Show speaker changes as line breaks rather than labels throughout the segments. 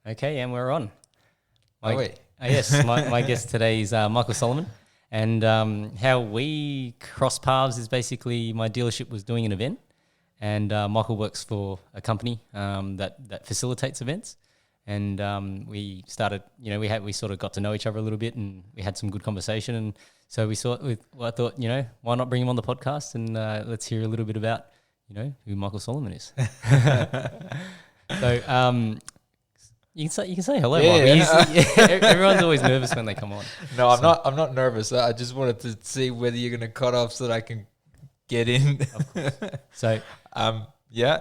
Okay, and we're on.
Wait.
Yes, my guest today is Michael Solomon. And how we cross paths is basically my dealership was doing an event, and Michael works for a company that facilitates events. And we started, we sort of got to know each other a little bit, and we had some good conversation. And so I thought, why not bring him on the podcast and let's hear a little bit about, who Michael Solomon is. So you can say hello, Michael. Everyone's always nervous when they come on.
No, I'm not nervous. I just wanted to see whether you're going to cut off so that I can get in.
Of course. So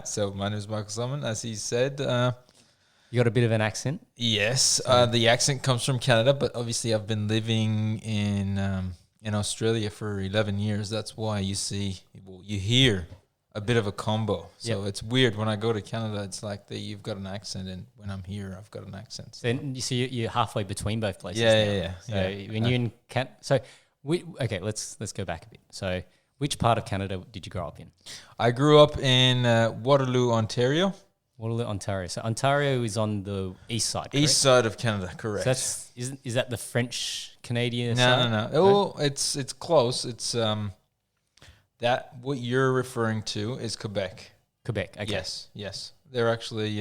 So my name is Michael Solomon, as he said.
You got a bit of an accent.
Yes, the accent comes from Canada, but obviously I've been living in Australia for 11 years. That's why you hear a bit of a combo. So It's weird when I go to Canada. It's like you've got an accent, and when I'm here, I've got an accent.
So you see, you're halfway between both places.
Yeah.
So when you're in let's go back a bit. So which part of Canada did you grow up in?
I grew up in Waterloo, Ontario.
Waterloo, Ontario. So Ontario is on the east side, correct?
East side of Canada, correct.
So is that the French Canadian
side?
No.
Oh, it's close. It's that what you're referring to is Quebec.
Quebec, okay.
Yes. They're actually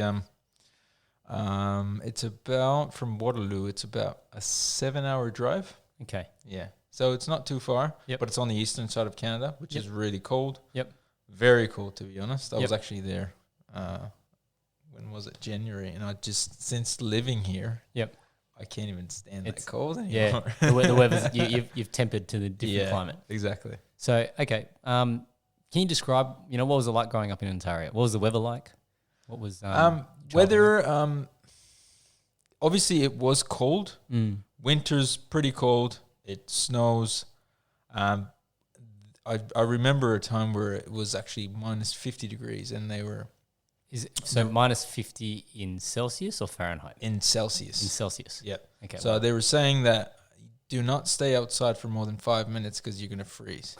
it's about from Waterloo. It's about a 7-hour drive.
Okay.
Yeah. So it's not too far.
Yep.
But it's on the eastern side of Canada, which is really cold.
Yep.
Very cold, to be honest. I was actually there. When was it? January, and I just since living here.
Yep.
I can't even stand that cold anymore.
Yeah, the weather's you've tempered to the different climate.
Exactly.
So okay, can you describe what was it like growing up in Ontario? What was the weather like? What was
weather? Obviously, it was cold. Winter's pretty cold. It snows. I remember a time where it was actually minus 50 degrees, and they were.
Is it, so minus 50 in Celsius or Fahrenheit?
In Celsius.
In Celsius.
Yep.
Okay.
So they were saying that do not stay outside for more than 5 minutes because you're going to freeze.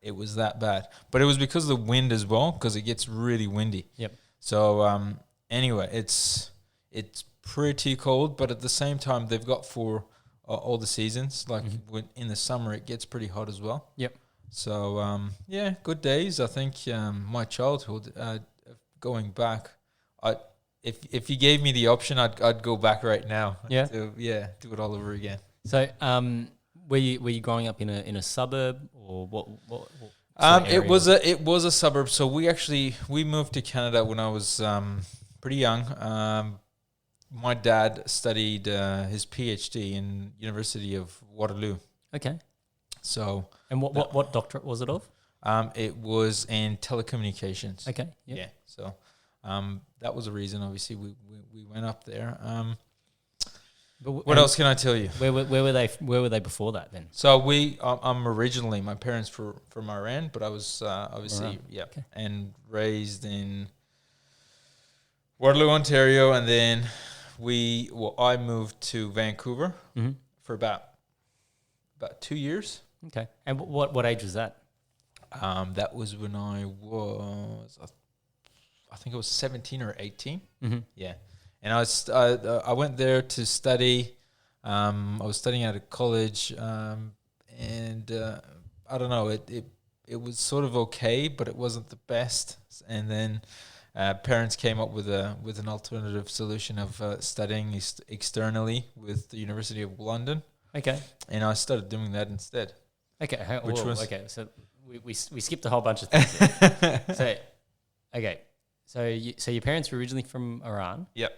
It was that bad. But it was because of the wind as well, because it gets really windy.
Yep.
So anyway, it's pretty cold, but at the same time, they've got for all the seasons. Like in the summer, it gets pretty hot as well.
Yep.
So, good days. I think my childhood... going back, if you gave me the option, I'd go back right now.
Yeah,
do it all over again.
So, were you growing up in a suburb or what
it was a suburb. So we moved to Canada when I was pretty young. My dad studied his PhD in University of Waterloo.
Okay.
So,
and what doctorate was it of?
It was in telecommunications.
Okay. Yep.
Yeah. So, that was a reason. Obviously, we went up there. But what else can I tell you?
Where were they before that then?
So I'm originally my parents from Iran, but I was obviously and raised in Waterloo, Ontario, and then I moved to Vancouver for about 2 years.
Okay. And what age was that?
That was when I think I was 17 or 18.
Mm-hmm.
Yeah. And I went there to study. I was studying at a college, and I don't know. It was sort of okay, but it wasn't the best. And then parents came up with an alternative solution of studying externally with the University of London.
Okay.
And I started doing that instead.
Okay. Okay. So we skipped a whole bunch of things. So okay. So your parents were originally from Iran.
Yep.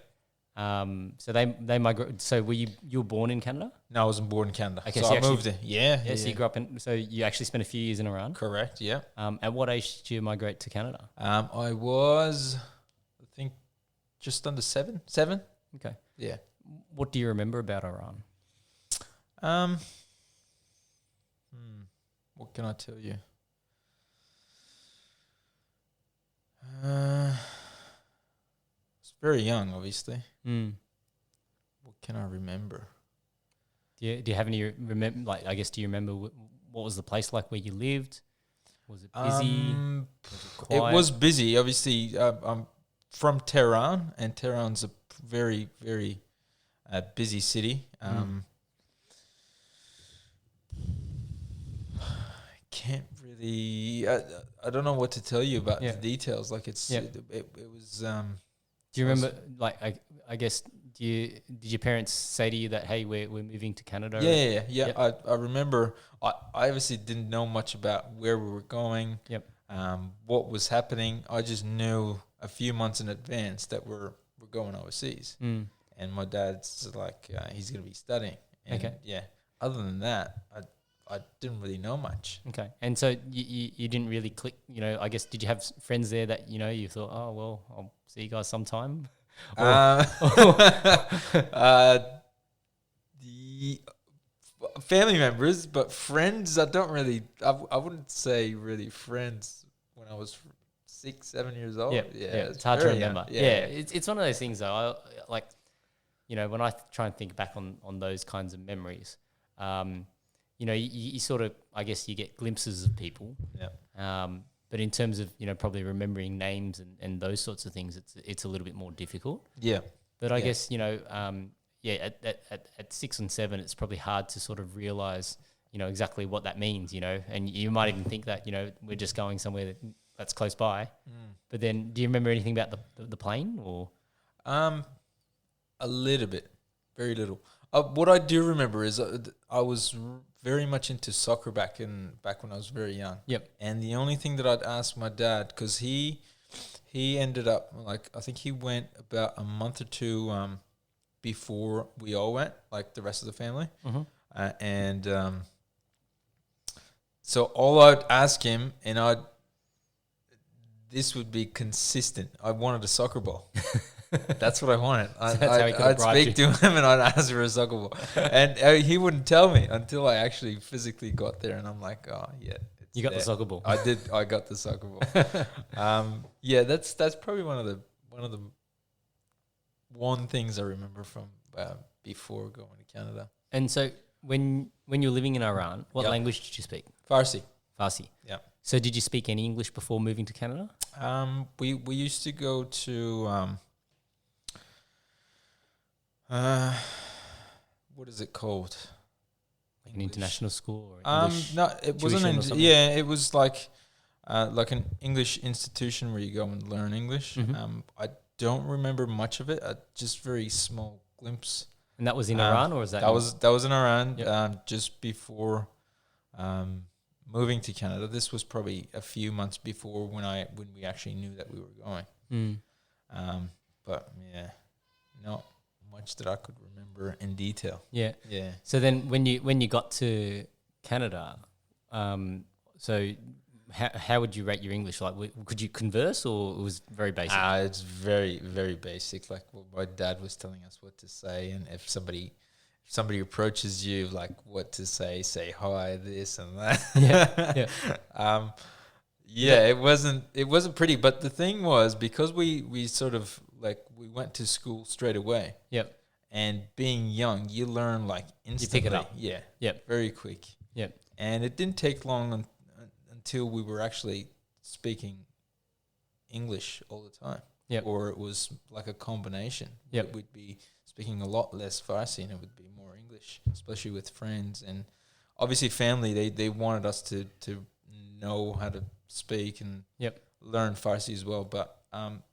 So they migrated. So were you were born in Canada?
No, I wasn't born in Canada.
Okay,
so I moved in. Yeah.
So you grew up in. So you actually spent a few years in Iran.
Correct. Yeah.
At what age did you migrate to Canada?
I was, I think, just under seven.
Okay.
Yeah.
What do you remember about Iran?
What can I tell you? It's very young, obviously. What can I remember?
Do you have any remember? Like, I guess, do you remember what was the place like where you lived? Was it busy?
It was busy. Obviously, I'm from Tehran, and Tehran's a very, very busy city. Can't really. I don't know what to tell you about the details. Like it was.
Do you remember? Like, I guess. Did your parents say to you that, hey, we're moving to Canada?
Yeah.
Yep.
I remember. I obviously didn't know much about where we were going.
Yep.
What was happening. I just knew a few months in advance that we're going overseas. And my dad's like, he's going to be studying. And yeah. Other than that, I didn't really know much.
Okay. And so you didn't really click, I guess, did you have friends there that, you thought, oh, well, I'll see you guys sometime?
The family members, but friends, I wouldn't say really friends when I was 6, 7 years old.
Yeah. It's hard to remember. It's one of those things though. When I try and think back on those kinds of memories, you sort of, I guess you get glimpses of people.
Yeah.
But in terms of, probably remembering names and those sorts of things, it's a little bit more difficult.
Yeah.
But I guess, at 6 and 7, it's probably hard to sort of realize, exactly what that means, and you might even think that, we're just going somewhere that's close by. But then do you remember anything about the plane or?
A little bit, very little. What I do remember is I was very much into soccer back when I was very young.
Yep.
And the only thing that I'd ask my dad, because he ended up, like, I think he went about a month or two before we all went, like the rest of the family. So all I'd ask him, and this would be consistent. I wanted a soccer ball. That's what I wanted. I'd speak to him and I'd ask for a soccer ball. And he wouldn't tell me until I actually physically got there. And I'm like, oh, yeah.
You got the soccer ball.
I did. I got the soccer ball. That's probably one of the things I remember from before going to Canada.
And so when you were living in Iran, what language did you speak?
Farsi.
Yeah. So did you speak any English before moving to Canada?
We used to go to what is it called?
Like an international school or English
no, it wasn't. It was like an English institution where you go and learn English. I don't remember much of it. Just very small glimpse.
And that was in Iran, or was that?
That was in Iran. Just before moving to Canada. This was probably a few months before when we actually knew that we were going. But yeah, not much that I could remember in detail.
Yeah. So then, when you got to Canada, so how would you rate your English? Like, could you converse, or it was very basic?
It's very, very basic. Like what my dad was telling us what to say, and if somebody approaches you, like what to say hi, this and that. It wasn't pretty. But the thing was, because we sort of like we went to school straight away.
Yep.
And being young, you learn like instantly.
You pick it up.
Yeah.
Yep.
Very quick.
Yep.
And it didn't take long until we were actually speaking English all the time.
Yep.
Or it was like a combination.
Yep.
We'd be speaking a lot less Farsi and it would be more English, especially with friends and obviously family. They wanted us to know how to speak and learn Farsi as well. But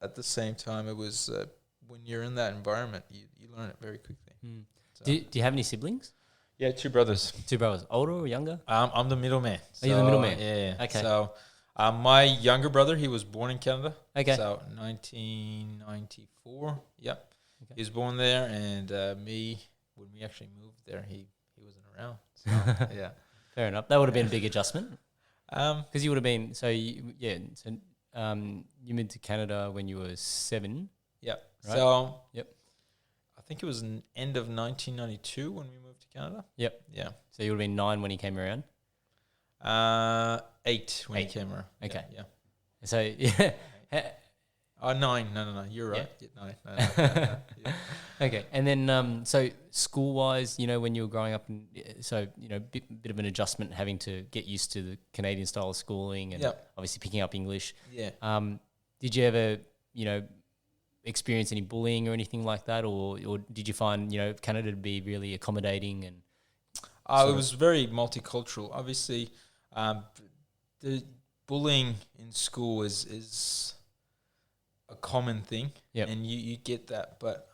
at the same time, it was when you're in that environment, you learn it very quickly. So.
Do you have any siblings?
Yeah, 2 brothers.
2 brothers, older or younger?
I'm the middleman.
So, you're the middleman?
Yeah.
Okay.
So my younger brother, he was born in Canada.
Okay.
So 1994. Yep. Okay. He was born there, and me, when we actually moved there, he wasn't around. So, yeah.
Fair enough. That would have been a big adjustment. Because you would have been, you moved to Canada when you were 7.
Yep.
Right?
So, I think it was the end of 1992 when we moved to Canada.
Yep.
Yeah.
So you would have been 9 when he came around?
8 when he came around.
Okay.
Yeah.
So, yeah.
9. No. You're right.
Yeah.
9. No. Yeah.
Okay. And then, so school-wise, when you were growing up, bit of an adjustment having to get used to the Canadian style of schooling and obviously picking up English.
Yeah.
Did you ever, experience any bullying or anything like that, or did you find Canada to be really accommodating and?
It was very multicultural. Obviously, the bullying in school is a common thing, and you get that. But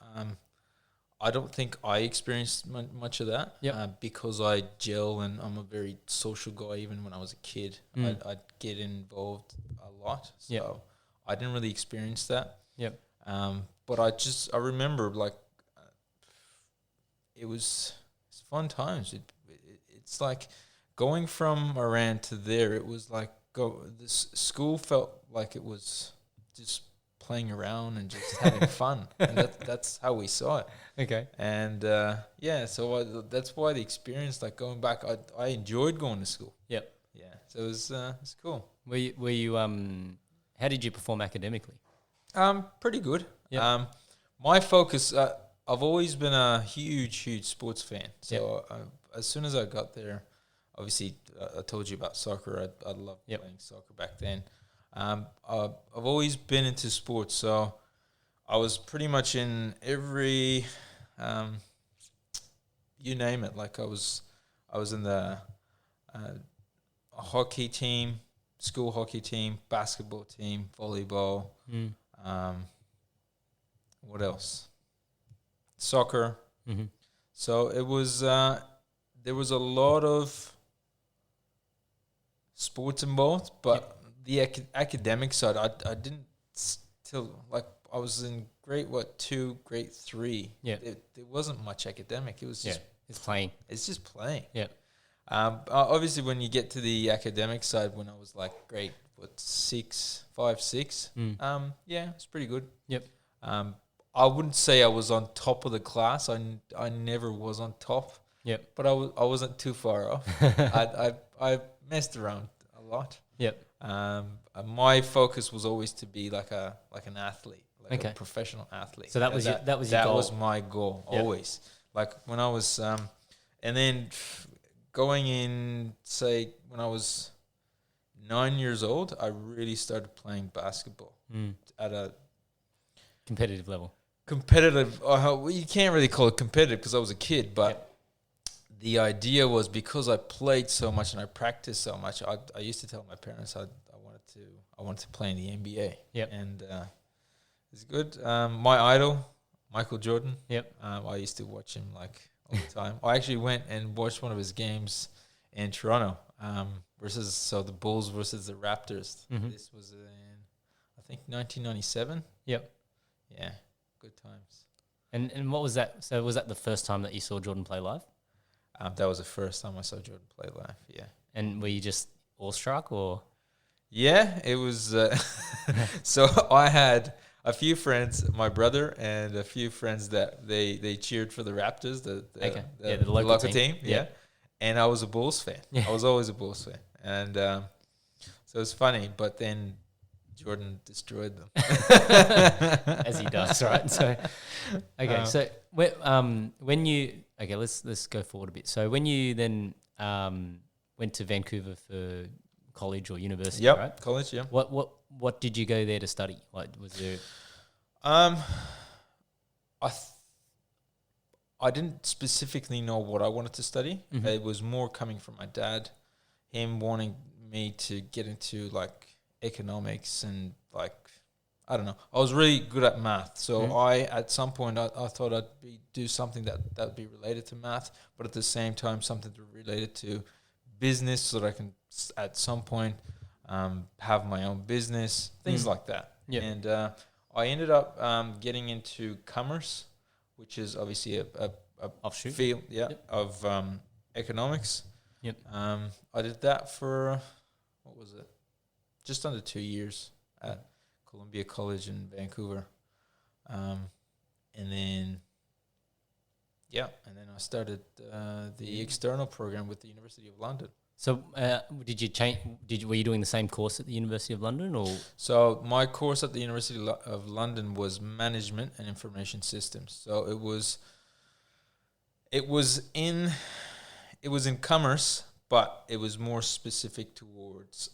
I don't think I experienced much of that because I gel and I'm a very social guy. Even when I was a kid, I'd get involved a lot. So I didn't really experience that.
Yep.
But I remember like it's fun times. It's like going from Iran to there. It was like this school felt like it was just playing around and just having fun, and that's how we saw it.
Okay.
And so that's why the experience, like going back, I enjoyed going to school.
Yep.
Yeah. So it's cool.
Were you how did you perform academically?
Pretty good.
Yep.
My focus. I've always been a huge sports fan. So as soon as I got there, obviously I told you about soccer. I loved playing soccer back then. I've always been into sports, so I was pretty much in every, you name it. Like I was in the hockey team, school hockey team, basketball team, volleyball. What else? Soccer.
Mm-hmm.
So it was. There was a lot of sports involved, but the academic side, I didn't till like I was in grade 2, grade 3.
Yeah,
there wasn't much academic. It was just
it's playing.
It's just playing.
Yeah.
Obviously, when you get to the academic side, when I was like grade 5, 6, it's pretty good.
Yep.
I wouldn't say I was on top of the class. I never was on top.
Yep.
But I wasn't too far off. I messed around a lot.
Yep.
My focus was always to be like an athlete, like a professional athlete.
So that was your goal.
Was my goal always. Like when I was and then going in, say when I was 9 years old, I really started playing basketball at a
competitive level.
Well, you can't really call it competitive because I was a kid, but the idea was because I played so much and I practiced so much. I used to tell my parents I wanted to play in the NBA.
Yep.
And it's good. My idol, Michael Jordan.
Yep.
I used to watch him like all the time. I actually went and watched one of his games in Toronto the Bulls versus the Raptors.
Mm-hmm.
This was in, I think, 1997.
Yep.
Yeah, good times.
And what was that? So was that the first time that you saw Jordan play live?
That was the first time I saw Jordan play live, yeah.
And were you just awestruck or?
Yeah, it was. So I had a few friends, my brother and a few friends that they cheered for the Raptors, the local team. Yeah. And I was a Bulls fan. Yeah. I was always a Bulls fan. And so it's funny, but then Jordan destroyed them.
As he does, right? So, okay. So when you let's go forward a bit. So when you then went to Vancouver for college or university, right?
College, yeah.
What did you go there to study? Like, was there?
I didn't specifically know what I wanted to study.
Mm-hmm.
It was more coming from my dad, him wanting me to get into like economics and like, I don't know. I was really good at math. So at some point I thought I'd do something that would be related to math, but at the same time something related to business so that I can at some point have my own business, things like that. Yeah. And I ended up getting into commerce, which is obviously a
offshoot
field of economics.
Yep.
I did that for, what was it? Just under 2 years at Columbia College in Vancouver. And then I started the external program with the University of London.
So did you change? Were you doing the same course at the University of London, or? So
my course at the University of London was management and information systems. So it was in commerce, but it was more specific towards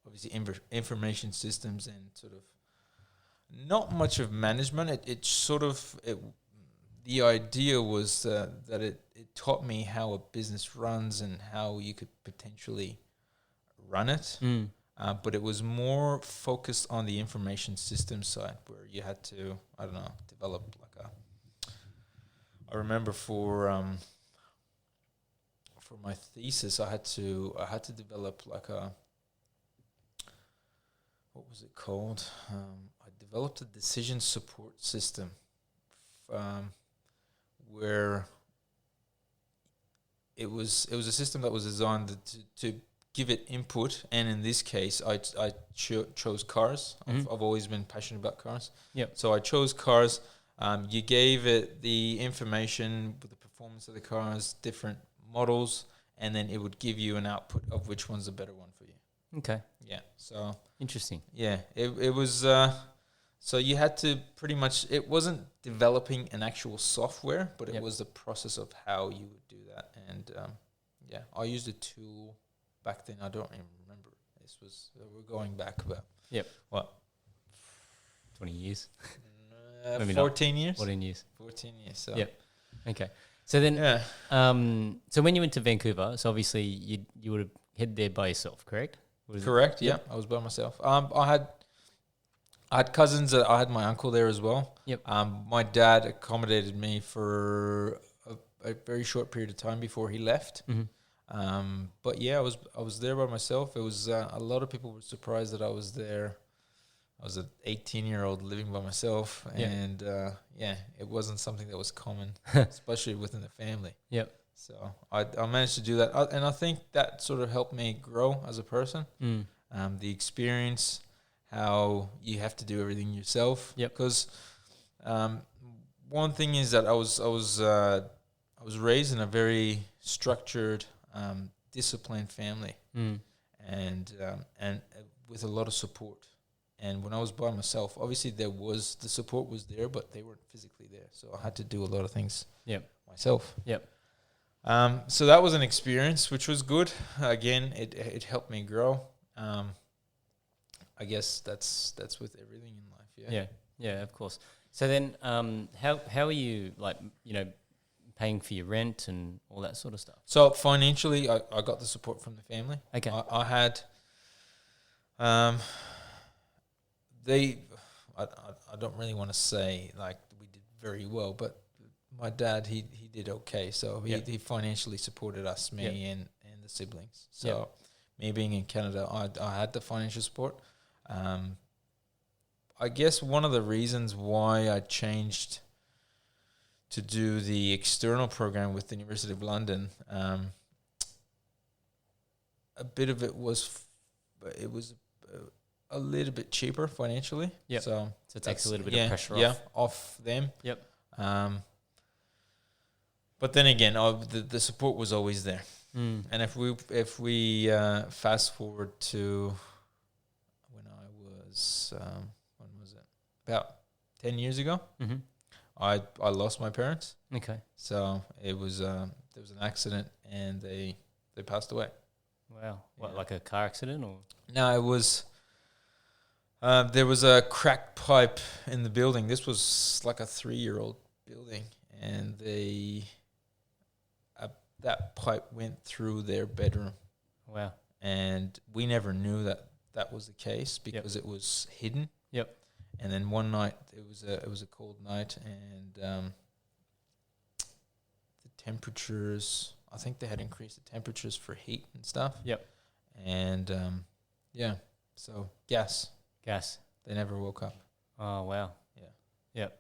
obviously information systems and sort of Not much of management. It sort of the idea was that it taught me how a business runs and how you could potentially run it. But it was more focused on the information system side, where you had to, I don't know, develop like a. I remember for my thesis, I had to develop like a. What was it called? I developed a decision support system, where it was a system that was designed to give it input, and in this case, I chose cars. I've always been passionate about cars.
Yep.
So I chose cars. You gave it the information, the performance of the cars, different models, and then it would give you an output of which one's the better one for you.
Okay.
Yeah. So
Interesting.
yeah, it was. So you had to pretty much. It wasn't developing an actual software, but it was the process of how you would do that. And yeah, I used a tool back then. I don't even remember. This was we're going back about.
Yep.
What?
20 years.
Maybe 14 years.
14 years.
14 years. So.
Yep. Okay. So then,
Yeah.
so when you went to Vancouver, so obviously you would have headed there by yourself, correct?
Correct. Yeah, I was by myself. I had cousins. I had my uncle there as well.
Yep.
My dad accommodated me for a very short period of time before he left. But yeah, I was there by myself. It was a lot of people were surprised that I was there. I was an 18-year-old living by myself, and yeah, it wasn't something that was common, especially within the family.
Yep.
So I managed to do that, and I think that sort of helped me grow as a person. The experience, how you have to do everything yourself.
Yep.
Because one thing is that I was raised in a very structured, disciplined family, and with a lot of support. And when I was by myself, obviously the support was there, but they weren't physically there. So I had to do a lot of things myself.
Yep.
So that was an experience which was good. Again, it helped me grow. I guess that's with everything in life. Yeah.
Yeah, of course. So then, how are you paying for your rent and all that sort of stuff?
So financially, I got the support from the family.
Okay.
I had. I don't really want to say like we did very well, but my dad he did okay. So he financially supported us, me and the siblings. So me being in Canada, I had the financial support. I guess one of the reasons why I changed to do the external program with the University of London, a bit of it was a little bit cheaper financially.
Yep.
So
it takes a little bit of pressure
off them.
Yep.
But then again, the support was always there. And if we fast forward to when I was when was it? About 10 years ago. I lost my parents.
Okay.
So it was there was an accident and they passed away.
Wow. What, like a car accident or?
No, it was. There was a cracked pipe in the building. This was like a 3-year-old building, and that pipe went through their bedroom. Wow! And we never knew that was the case because it was hidden.
Yep.
And then one night it was a cold night, and the temperatures. I think they had increased the temperatures for heat and stuff.
Yep.
And so gas. They never woke up.
Oh, wow.
Yeah.
Yep.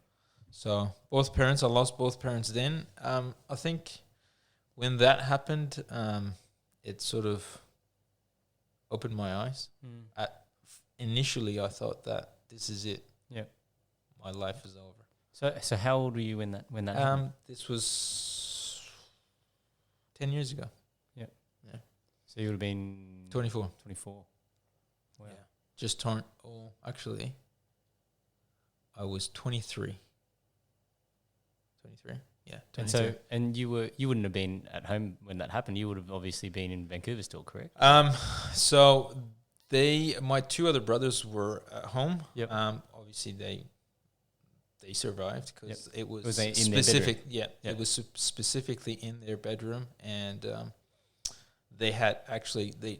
So I lost both parents then. I think when that happened, it sort of opened my eyes. Initially, I thought that this is it.
Yeah.
My life is over.
So how old were you when that happened?
This was 10 years ago.
Yeah. So you would have been
24.
24. Wow.
Yeah. Just turned, actually, I was 23. 23, yeah. 22.
And you wouldn't have been at home when that happened. You would have obviously been in Vancouver still, correct?
So my two other brothers were at home.
Yep.
obviously they survived because it was,
Was they in their
specific.
bedroom?
It was specifically in their bedroom, and they had actually they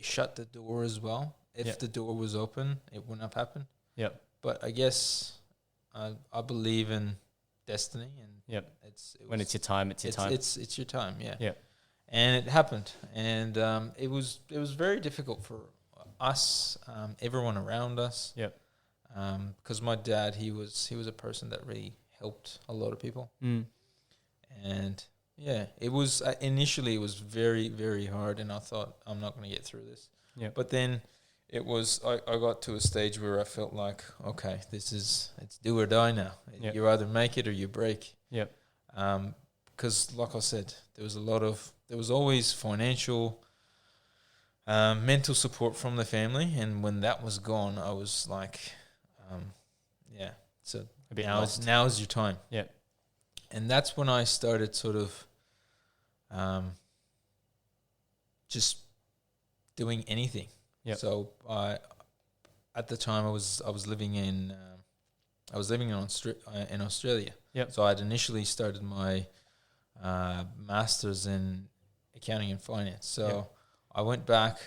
shut the door as well. If the door was open, it wouldn't have happened.
Yep.
But I guess I believe in destiny, and
When it's your time, it's your time.
It's your time, yeah.
Yeah.
And it happened, and it was very difficult for us, everyone around us.
Yep.
Because my dad, he was a person that really helped a lot of people, and it was initially it was very, very hard, and I thought I'm not going to get through this.
Yeah.
But then it was I got to a stage where I felt like, okay, it's do or die now.
Yep.
You either make it or you break.
Yep.
Because like I said, there was always financial, mental support from the family, and when that was gone, I was like, so
a bit
now is your time.
Yeah.
And that's when I started sort of just doing anything.
Yep.
So at the time I was living in Australia.
Yep.
So I'd initially started my master's in accounting and finance. So I went back.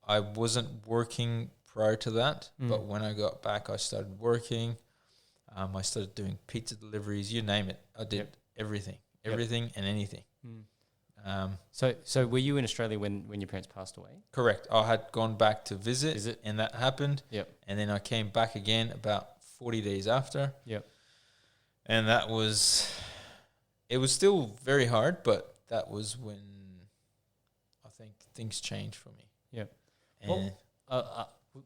I wasn't working prior to that, but when I got back, I started working. I started doing pizza deliveries, you name it. I did everything and anything.
So were you in Australia when your parents passed away?
Correct. I had gone back to visit, and that happened.
Yep.
And then I came back again about 40 days after.
Yep.
And it was still very hard, but that was when I think things changed for me.
Yep.
And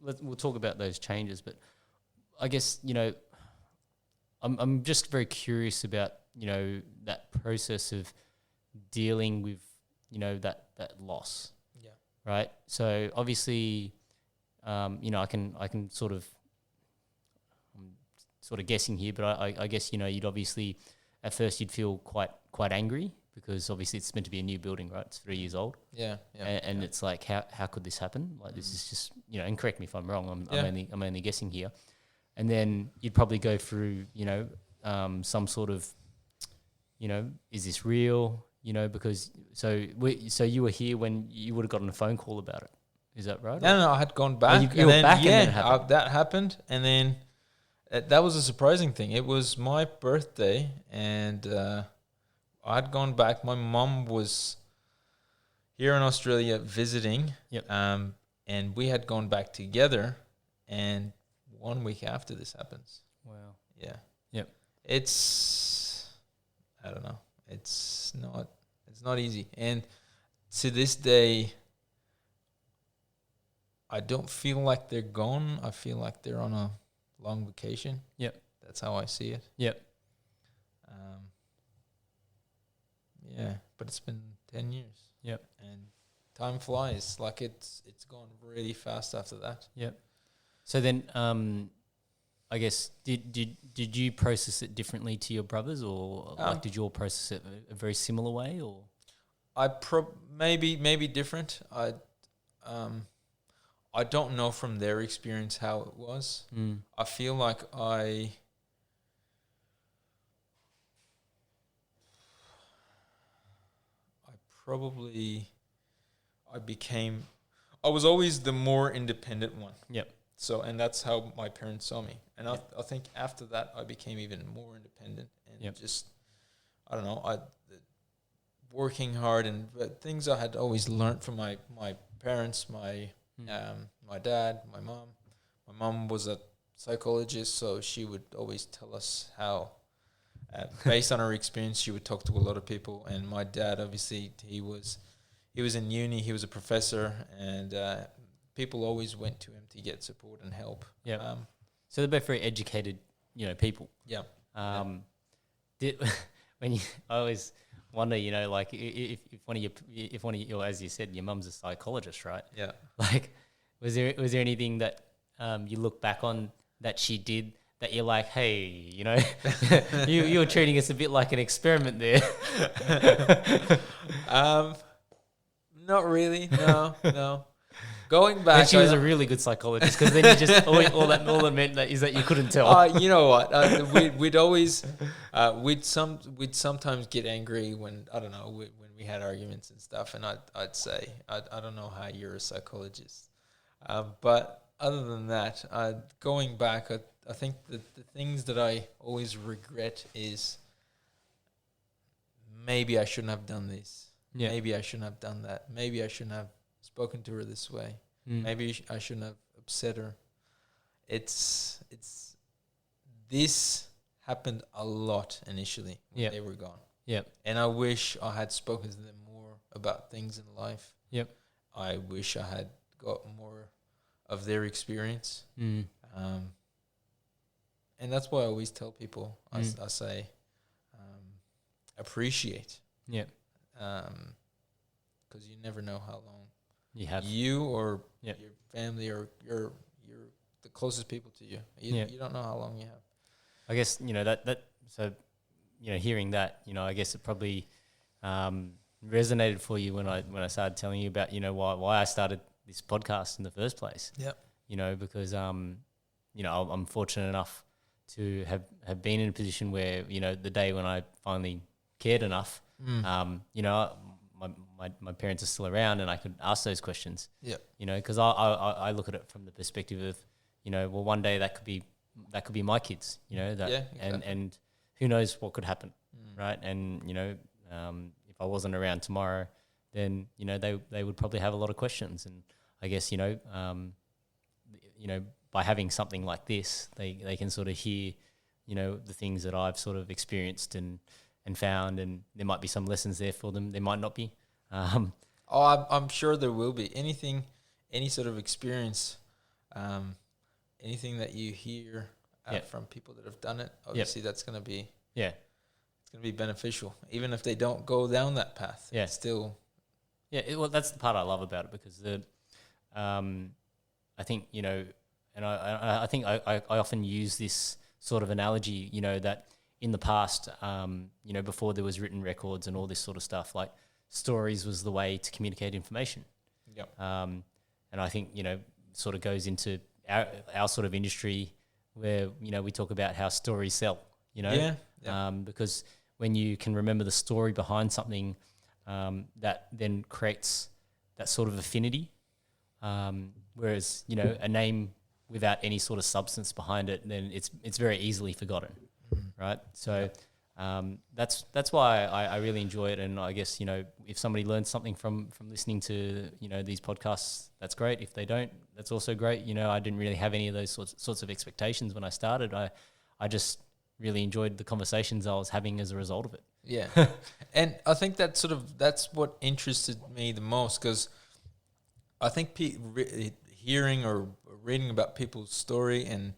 We'll talk about those changes, but I guess, I'm just very curious about, that process of dealing with, that loss.
Yeah.
Right. So obviously, I can sort of, I'm sort of guessing here, but I guess, you'd obviously, at first you'd feel quite angry because obviously it's meant to be a new building, right? It's 3 years old.
Yeah.
And it's like, how could this happen? Like, this is just, and correct me if I'm wrong, I'm only guessing here. And then you'd probably go through, some sort of, is this real? Because so you were here when you would have gotten a phone call about it. Is that right?
No, I had gone back.
You were back and then it happened.
That happened. And then that was a surprising thing. It was my birthday, and I'd gone back. My mum was here in Australia visiting.
Yep.
And we had gone back together, and 1 week after this happens.
Wow.
Yeah.
Yep.
I don't know. It's not easy. And to this day, I don't feel like they're gone. I feel like they're on a long vacation.
Yep.
That's how I see it.
Yep.
But it's been 10 years.
Yep.
And time flies. Like it's gone really fast after that.
Yep. So then, I guess did you process it differently to your brothers, or did you all process it a very similar way, or?
I maybe different. I don't know from their experience how it was. I feel like I was always the more independent one.
Yep.
So, and that's how my parents saw me. And I think after that, I became even more independent and just, I don't know, working hard and things I had always learned from my parents, my dad, my mom. My mom was a psychologist, so she would always tell us how, based on her experience, she would talk to a lot of people. And my dad, obviously, he was in uni, he was a professor, and people always went to him to get support and help.
Yeah. So they're both very educated, people.
Yeah.
I always wonder, like if one of your, as you said, your mum's a psychologist, right?
Yeah.
Like, was there anything that you look back on that she did that you're like, hey, you were treating us a bit like an experiment there?
Not really. No. Going back,
And she was a really good psychologist, because then you just all that meant that is that you couldn't tell.
you know what? We'd always we'd sometimes get angry when I don't know when we had arguments and stuff, and I'd say I don't know how you're a psychologist, but other than that, going back, I think that the things that I always regret is maybe I shouldn't have done this.
Yeah.
Maybe I shouldn't have done that. Maybe I shouldn't have spoken to her this way. Maybe I shouldn't have upset her. It's this happened a lot initially when they were gone.
Yep.
And I wish I had spoken to them more about things in life.
Yep.
I wish I had got more of their experience. And that's why I always tell people, I say, appreciate.
Yep.
Because you never know how long
you
or your family or your the closest people to you. You don't know how long you have.
I guess, so, hearing that, I guess it probably resonated for you when I started telling you about, why I started this podcast in the first place.
Yeah.
Because, I'm fortunate enough to have been in a position where, the day when I finally cared enough, my parents are still around and I could ask those questions.
Yeah.
Because I look at it from the perspective of, well, one day that could be my kids, exactly. and who knows what could happen, right? And, if I wasn't around tomorrow, then, they would probably have a lot of questions. And I guess, by having something like this, they can sort of hear, the things that I've sort of experienced and found, and there might be some lessons there for them. There might not be.
I'm sure there will be. Any sort of experience, anything that you hear from people that have done it, obviously that's going to be it's going to be beneficial, even if they don't go down that path.
Yeah,
still.
Yeah, well, that's the part I love about it, because I think and I think I often use this sort of analogy, that in the past, before there was written records and all this sort of stuff, like stories was the way to communicate information.
Yep.
And I think, sort of goes into our sort of industry where, we talk about how stories sell, because when you can remember the story behind something, that then creates that sort of affinity. Whereas, a name without any sort of substance behind it, then it's very easily forgotten. Right. So that's why I really enjoy it. And I guess, if somebody learns something from listening to, these podcasts, that's great. If they don't, that's also great. I didn't really have any of those sorts of expectations when I started. I just really enjoyed the conversations I was having as a result of it.
Yeah. And I think that's what interested me the most, because I think hearing or reading about people's story and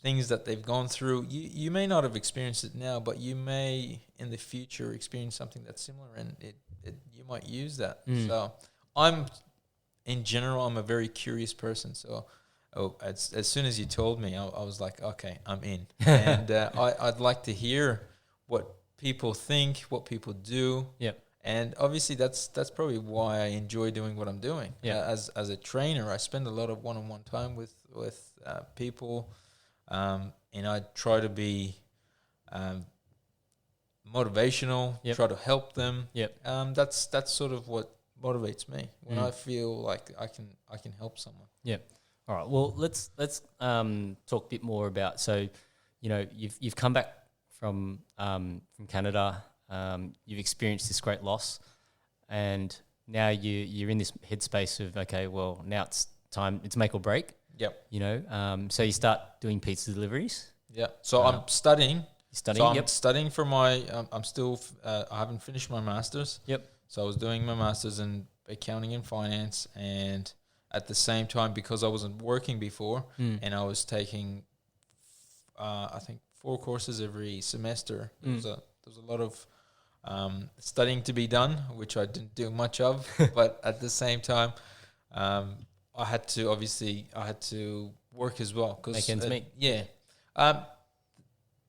things that they've gone through, you may not have experienced it now, but you may in the future experience something that's similar, and you might use that. So I'm a very curious person. So as soon as you told me, I was like, okay, I'm in. And I'd like to hear what people think, what people do.
Yep.
And obviously that's probably why I enjoy doing what I'm doing.
Yeah.
As a trainer, I spend a lot of one-on-one time with people. And I try to be motivational, try to help them.
Yep.
That's sort of what motivates me when I feel like I can help someone.
Yeah. All right. Well, let's talk a bit more about. So, you've come back from Canada. You've experienced this great loss, and now you're in this headspace of, okay, well, now it's time. It's make or break.
Yep.
So you start doing pizza deliveries.
Yeah. So I'm studying.
You're studying.
So I'm studying for my. I'm still. I haven't finished my masters.
Yep.
So I was doing my masters in accounting and finance, and at the same time, because I wasn't working before, and I was taking, I think 4 courses every semester. There was a lot of studying to be done, which I didn't do much of. But at the same time, I had to work as well.
Make ends meet.
Yeah.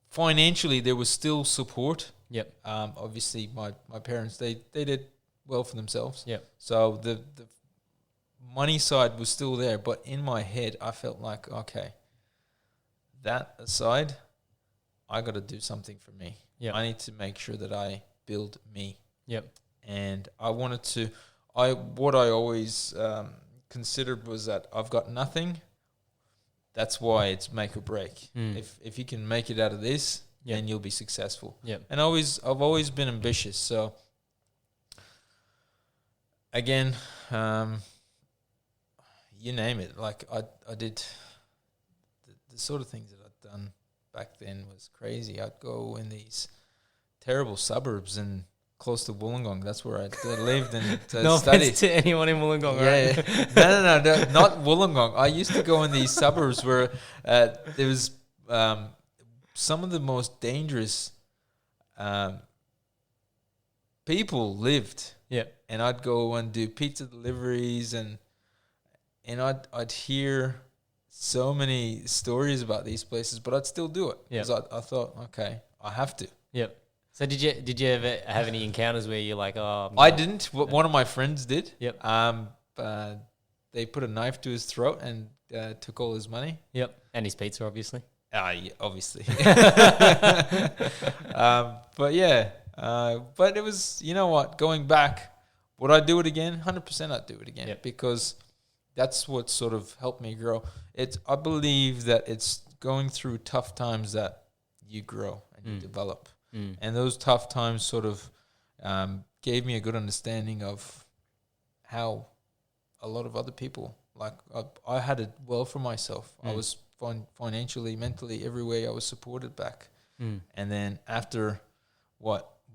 Financially, there was still support.
Yep.
Obviously, my parents, they did well for themselves.
Yep.
So money side was still there, but in my head, I felt like, okay, that aside, I got to do something for me.
Yep.
I need to make sure that I build me.
Yep.
And I wanted to, what I always considered was that I've got nothing. That's why it's make or break. If you can make it out of this, then you'll be successful.
Yep.
And I've always been ambitious. So again, you name it. Like I did the sort of things that I'd done back then was crazy. I'd go in these terrible suburbs and close to Wollongong. That's where I lived and
No
studied.
offense to anyone in Wollongong,
Yeah,
right?
yeah. No, not Wollongong. I used to go in these suburbs where there was some of the most dangerous people lived.
Yeah.
And I'd go and do pizza deliveries, and I'd hear so many stories about these places, but I'd still do it because I thought, okay, I have to.
Yep. So did you ever have any encounters where you're like, oh?
I didn't. One of my friends did.
Yep.
They put a knife to his throat and took all his money.
Yep. And his pizza, obviously.
Yeah, obviously. But yeah, but it was, you know what, going back, would I do it again? 100% I'd do it again.
Yep.
Because that's what sort of helped me grow. I believe that it's going through tough times that you grow and you develop. And those tough times sort of gave me a good understanding of how a lot of other people, like I had it well for myself. I was financially, mentally, everywhere I was supported back. And then after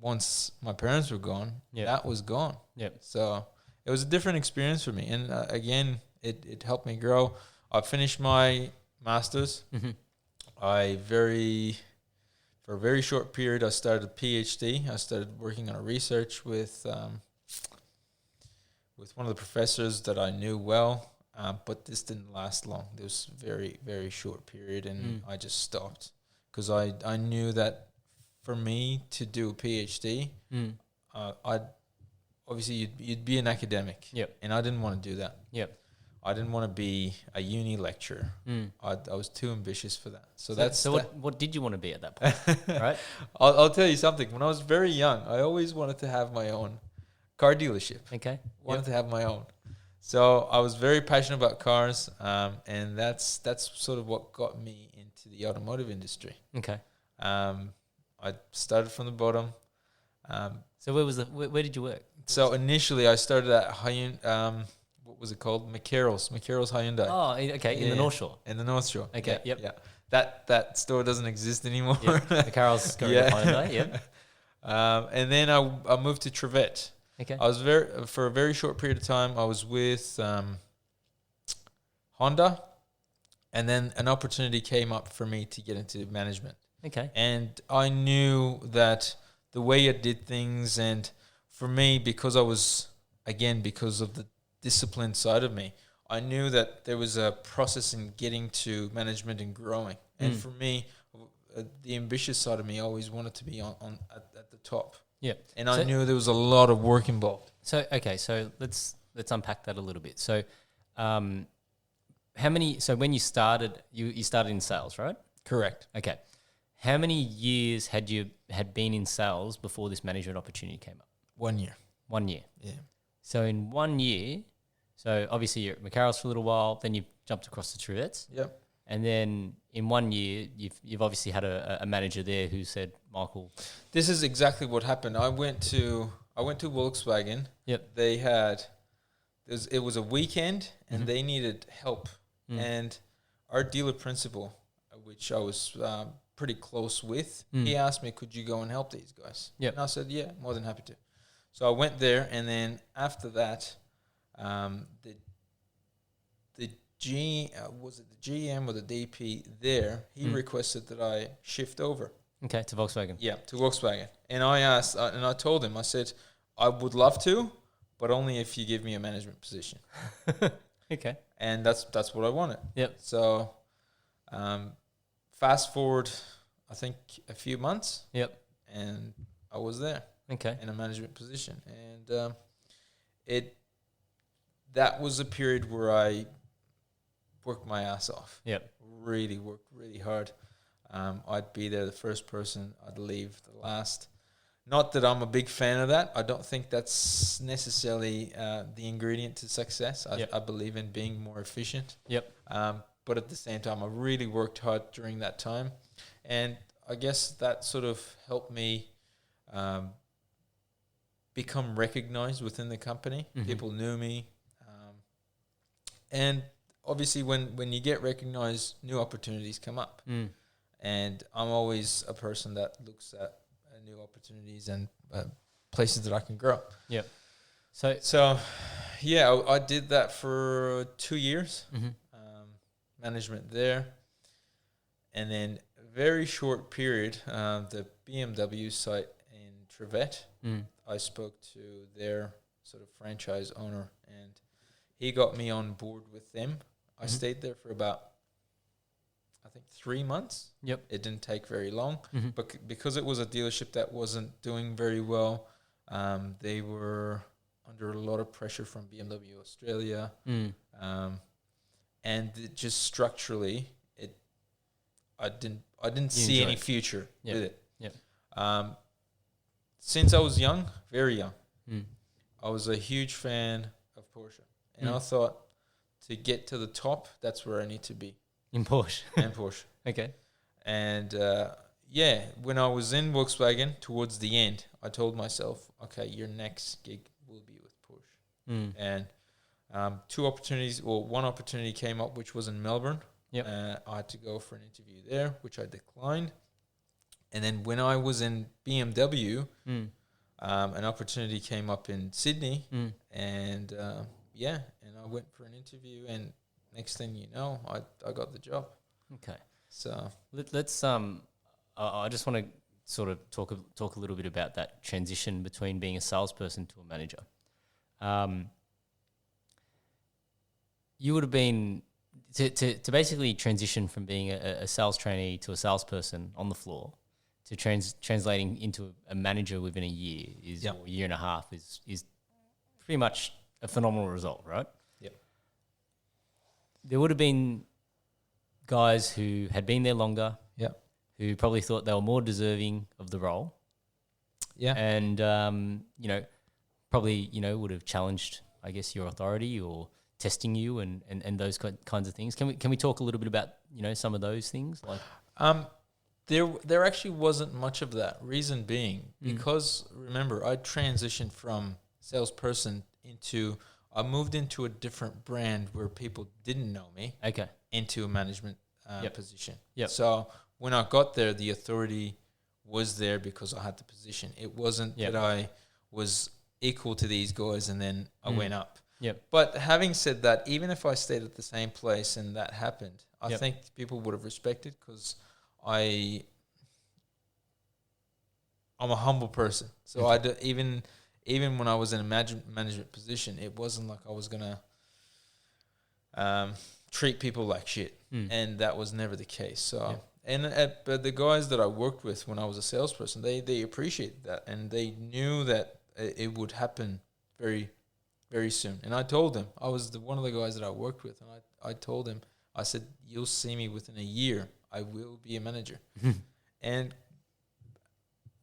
once my parents were gone, that was gone.
Yep.
So it was a different experience for me. And again, it helped me grow. I finished my master's. For a very short period, I started a PhD. I started working on a research with one of the professors that I knew well, but this didn't last long. It was a very, very short period, and I just stopped because I knew that for me to do a PhD, obviously you'd be an academic, and I didn't want to do that. I didn't want to be a uni lecturer. I was too ambitious for that. So
what did you want to be at that point? Right?
I'll tell you something. When I was very young, I always wanted to have my own car dealership.
Okay.
Wanted to have my own. So I was very passionate about cars, and that's sort of what got me into the automotive industry.
Okay.
I started from the bottom.
So where did you work?
So initially, I started at Hyundai. What was it called? McCarroll's Hyundai.
Oh, okay, in the North Shore.
In the North Shore.
Okay,
Yeah. That store doesn't exist anymore.
McCarroll's got rid of Hyundai, yep.
And then I moved to Trevette.
Okay.
I was for a very short period of time, I was with Honda, and then an opportunity came up for me to get into management.
Okay.
And I knew that the way I did things, and for me, because of the discipline side of me, I knew that there was a process in getting to management and growing. And for me, the ambitious side of me always wanted to be at the top.
Yeah.
And I knew there was a lot of work involved.
So let's unpack that a little bit. So when you started, you started in sales, right?
Correct.
Okay. How many years had been in sales before this management opportunity came up?
1 year.
1 year.
Yeah.
So in 1 year, so obviously you're at McCarroll's for a little while, then you've jumped across to Truettes.
Yep.
And then in 1 year, you've obviously had a manager there who said, Michael.
This is exactly what happened. I went to Volkswagen.
Yep.
They had, it was a weekend, and they needed help. And our dealer principal, which I was pretty close with, he asked me, could you go and help these guys?
Yep.
And I said, yeah, more than happy to. So I went there, and then after that, was it the GM or the DP there? He requested that I shift over.
Okay, to Volkswagen.
Yeah, to Volkswagen. And I asked, and I told him, I said, I would love to, but only if you give me a management position.
Okay.
And that's what I wanted.
Yep.
So, fast forward, I think a few months.
Yep.
And I was there.
Okay.
In a management position, and that was a period where I worked my ass off.
Yep.
Really worked really hard. I'd be there the first person, I'd leave the last. Not that I'm a big fan of that. I don't think that's necessarily the ingredient to success. I believe in being more efficient.
Yep.
But at the same time, I really worked hard during that time. And I guess that sort of helped me become recognized within the company.
Mm-hmm.
People knew me. And obviously, when you get recognized, new opportunities come up.
Mm.
And I'm always a person that looks at new opportunities and places that I can grow.
Yep.
So yeah, I did that for 2 years,
mm-hmm.
Management there. And then a very short period, the BMW site in Trevette, I spoke to their sort of franchise owner, and he got me on board with them. I stayed there for about, I think, 3 months.
Yep.
It didn't take very long, but because it was a dealership that wasn't doing very well, they were under a lot of pressure from BMW Australia, and just structurally, I didn't see any future with it.
Yep.
Since I was young, very young, I was a huge fan of Porsche, and I thought to get to the top, that's where I need to be.
In Porsche.
And Porsche.
Okay. And
when I was in Volkswagen towards the end, I told myself, okay, your next gig will be with Porsche. And one opportunity came up, which was in Melbourne.
Yep.
I had to go for an interview there, which I declined. And then when I was in BMW, an opportunity came up in Sydney, and I went for an interview, and next thing you know, I got the job.
Okay.
So
let's I just want to sort of talk a little bit about that transition between being a salesperson to a manager. You would have been to basically transition from being a sales trainee to a salesperson on the floor to translating into a manager within a year or a year and a half is pretty much a phenomenal result, right?
Yep.
There would have been guys who had been there longer, who probably thought they were more deserving of the role, and probably would have challenged, I guess, your authority or testing you and those kinds of things. Can we talk a little bit about some of those things? Like,
there actually wasn't much of that. Reason being, because remember, I transitioned from salesperson I moved into a different brand where people didn't know me.
Okay.
Into a management position.
Yep.
So when I got there, the authority was there because I had the position. It wasn't that I was equal to these guys and then I went up.
Yep.
But having said that, even if I stayed at the same place and that happened, I think people would have respected, because I'm a humble person. So even when I was in a management position, it wasn't like I was gonna treat people like shit, and that was never the case. So but the guys that I worked with when I was a salesperson, they appreciated that, and they knew that it would happen very, very soon. And I told them, I was one of the guys that I worked with, and I told him, I said, you'll see me within a year. I will be a manager. And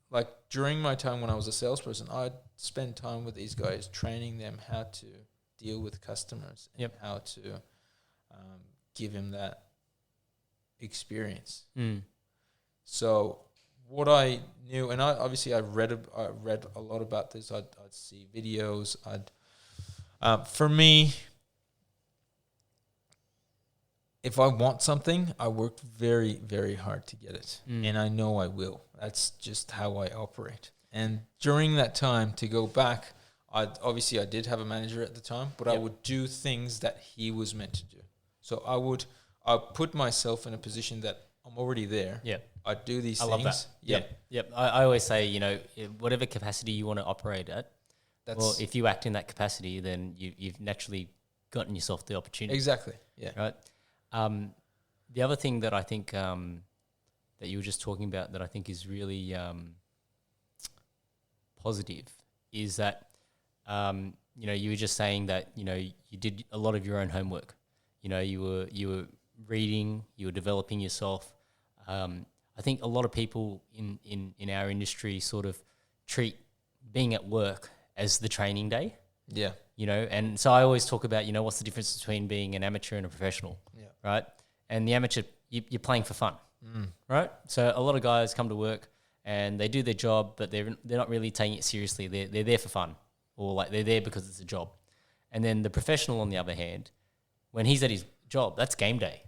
like during my time when I was a salesperson, I'd spend time with these guys, training them how to deal with customers and how to give him that experience. So what I knew, and I read a lot about this. I'd see videos. For me, if I want something, I work very, very hard to get it, and I know I will. That's just how I operate. And during that time, to go back, I did have a manager at the time, but I would do things that he was meant to do. So I put myself in a position that I'm already there.
Yeah,
I do these things.
I love that. Yep. I always say, whatever capacity you want to operate at, if you act in that capacity, then you've naturally gotten yourself the opportunity.
Exactly. Yeah.
Right. The other thing that I think that you were just talking about that I think is really positive is that you were just saying that, you did a lot of your own homework. You were reading, you were developing yourself. I think a lot of people in our industry sort of treat being at work as the training day.
Yeah.
And so I always talk about, what's the difference between being an amateur and a professional, right? And the amateur, you're playing for fun, right? So a lot of guys come to work and they do their job, but they're not really taking it seriously. They're there for fun, or like they're there because it's a job. And then the professional, on the other hand, when he's at his job, that's game day.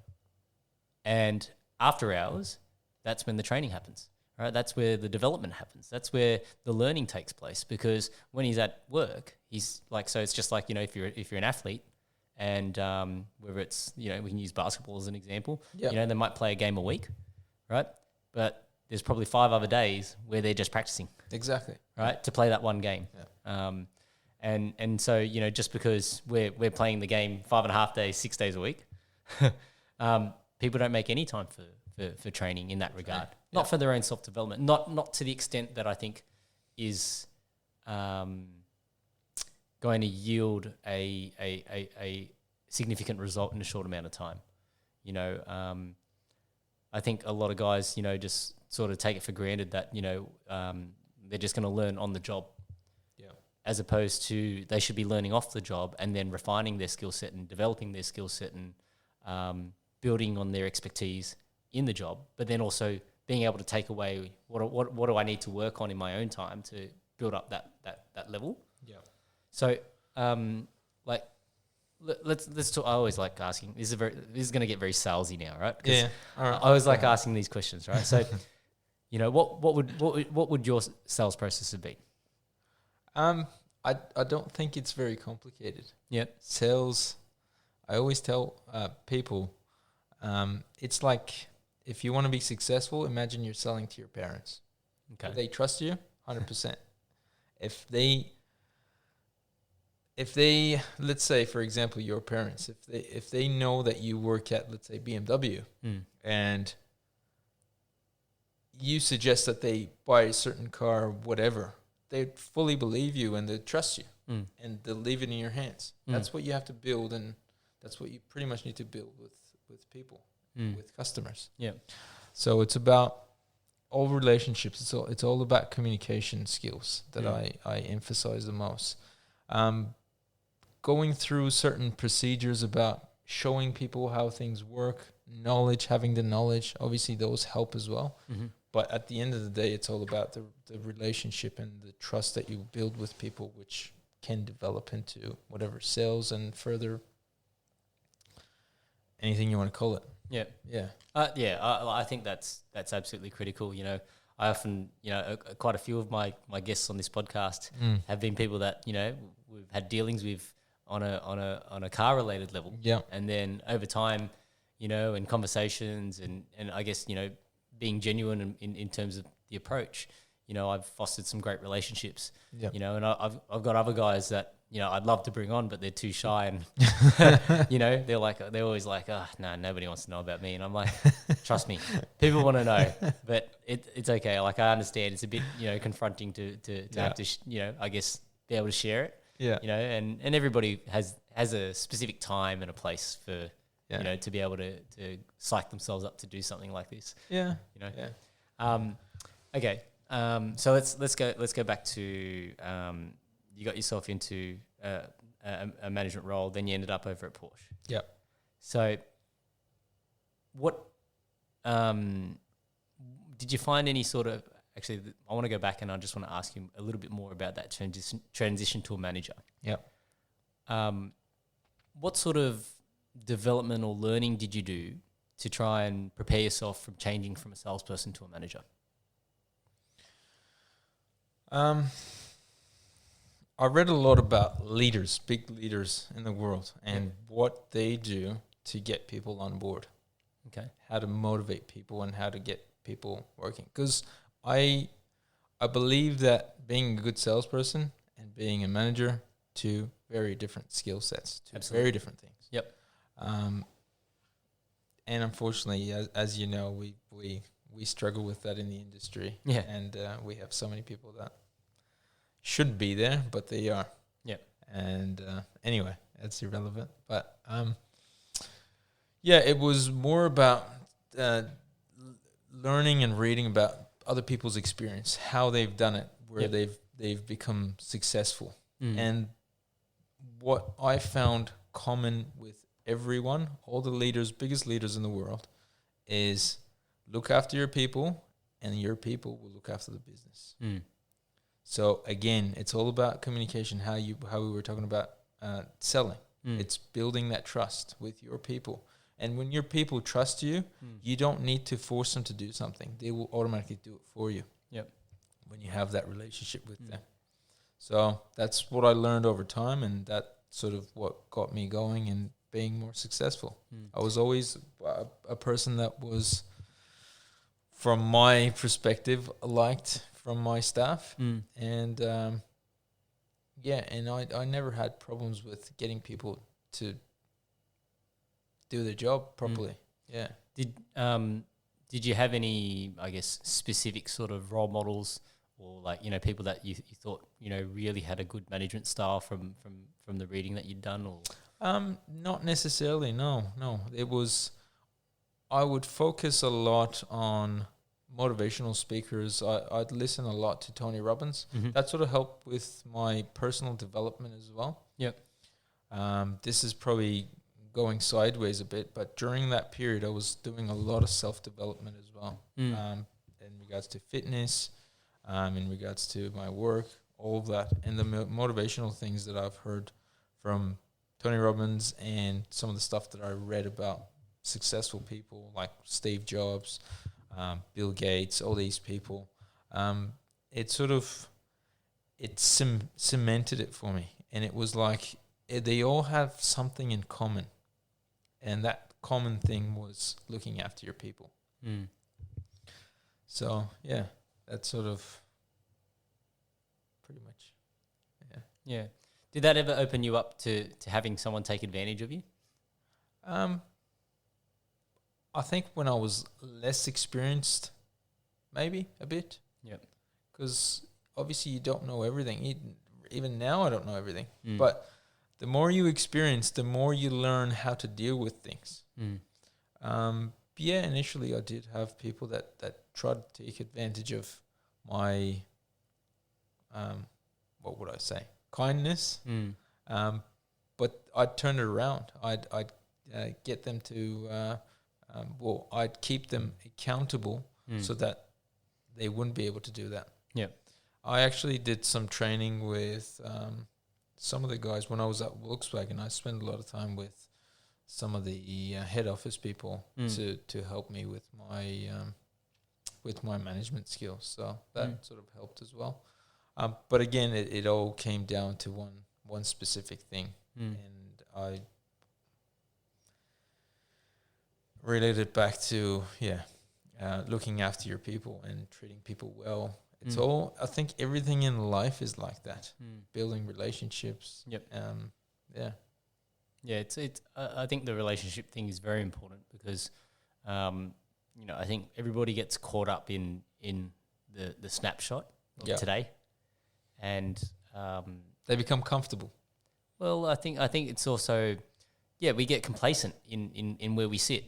And after hours, that's when the training happens, right? That's where the development happens. That's where the learning takes place, because when he's at work, he's like, so it's just like, if you're an athlete, and whether it's, we can use basketball as an example, they might play a game a week, right? But there's probably 5 other days where they're just practicing.
Exactly.
Right? To play that one game.
Yeah.
And so, just because we're playing the game 5.5 days, 6 days a week, people don't make any time for training in that regard. Not for their own self-development, not to the extent that I think is going to yield a significant result in a short amount of time. I think a lot of guys, just sort of take it for granted that, they're just going to learn on the job.
Yeah.
As opposed to they should be learning off the job and then refining their skill set and developing their skill set and building on their expertise in the job, but then also being able to take away what do I need to work on in my own time to build up that level.
Yeah.
So, let's talk. I always like asking. This is going to get very salesy now, right?
Yeah. All right.
I always like asking these questions, right? So, what would your sales process have been?
I don't think it's very complicated.
Yeah.
Sales, I always tell people, it's like, if you want to be successful, imagine you're selling to your parents.
Okay.
Do they trust you? 100%. If they, let's say, for example, your parents, if they know that you work at, let's say, BMW, and you suggest that they buy a certain car, whatever, they fully believe you and they trust you, and they'll leave it in your hands. That's what you have to build, and that's what you pretty much need to build with people, with customers.
Yeah.
So it's about all relationships. It's all about communication skills that I emphasize the most. Going through certain procedures about showing people how things work, having the knowledge, obviously those help as well. Mm-hmm. But at the end of the day, it's all about the relationship and the trust that you build with people, which can develop into whatever sales and further anything you want to call it.
Yeah.
Yeah.
I think that's absolutely critical. I often, quite a few of my guests on this podcast have been people that, we've had dealings with on a car related level.
Yeah.
And then over time, in conversations and I guess, being genuine in terms of the approach, I've fostered some great relationships.
Yeah.
And I've got other guys that, I'd love to bring on, but they're too shy and, they're always like, oh, no, nobody wants to know about me. And I'm like, trust me, people want to know, but it's okay. Like, I understand it's a bit, confronting to have to, I guess, be able to share it.
Yeah.
And everybody has a specific time and a place for, to be able to psych themselves up to do something like this.
Yeah.
Yeah. Okay. So let's go back to you got yourself into a management role, then you ended up over at Porsche.
Yeah.
So what did you find any sort of, actually I want to go back and I just want to ask you a little bit more about that transition to a manager.
Yeah.
What sort of development or learning did you do to try and prepare yourself from changing from a salesperson to a manager?
I read a lot about leaders, big leaders in the world, and what they do to get people on board.
Okay.
How to motivate people and how to get people working. Because I believe that being a good salesperson and being a manager, two very different skill sets, two very different things.
Yep.
And unfortunately, as you know, we struggle with that in the industry.
Yeah.
And we have so many people that should be there, but they are.
Yep.
And anyway, that's irrelevant. But yeah, it was more about learning and reading about other people's experience, how they've done it, where they've become successful. And what I found common with everyone, all the leaders, biggest leaders in the world, is look after your people, and your people will look after the business. So again, it's all about communication. How we were talking about selling. It's building that trust with your people. And when your people trust you, you don't need to force them to do something. They will automatically do it for you.
Yep.
When you have that relationship with them. So that's what I learned over time, and that sort of what got me going and being more successful. I was always a person that was, from my perspective, liked from my staff. And and I never had problems with getting people to do their job properly. Yeah.
Did you have any, I guess, specific sort of role models, or like, you know, people that you thought, you know, really had a good management style from the reading that you'd done? Or
not necessarily. No. It was, I would focus a lot on motivational speakers. I'd listen a lot to Tony Robbins. That sort of helped with my personal development as well.
Yep.
This is probably going sideways a bit, but during that period I was doing a lot of self-development as well, in regards to fitness, in regards to my work, all of that, and the motivational things that I've heard from Tony Robbins, and some of the stuff that I read about successful people like Steve Jobs, Bill Gates, all these people. It sort of, cemented it for me, and it was like they all have something in common, and that common thing was looking after your people. So yeah, that's sort of pretty much,
yeah. Did that ever open you up to having someone take advantage of you?
I think when I was less experienced, maybe a bit.
Yep.
Because obviously you don't know everything. Even now I don't know everything. But the more you experience, the more you learn how to deal with things. Initially I did have people that tried to take advantage of my, what would I say, kindness. But I'd turn it around. I'd get them to, I'd keep them accountable so that they wouldn't be able to do that.
Yeah.
I actually did some training with some of the guys when I was at Volkswagen. I spent a lot of time with some of the head office people to help me with my management skills. So that sort of helped as well. But again, it all came down to one specific thing, and I related back to looking after your people and treating people well. It's all, I think everything in life is like that. Building relationships.
Yep.
Yeah,
it's I think the relationship thing is very important because you know, I think everybody gets caught up in the snapshot of today, and
they become comfortable.
Well, I think it's also, we get complacent in where we sit,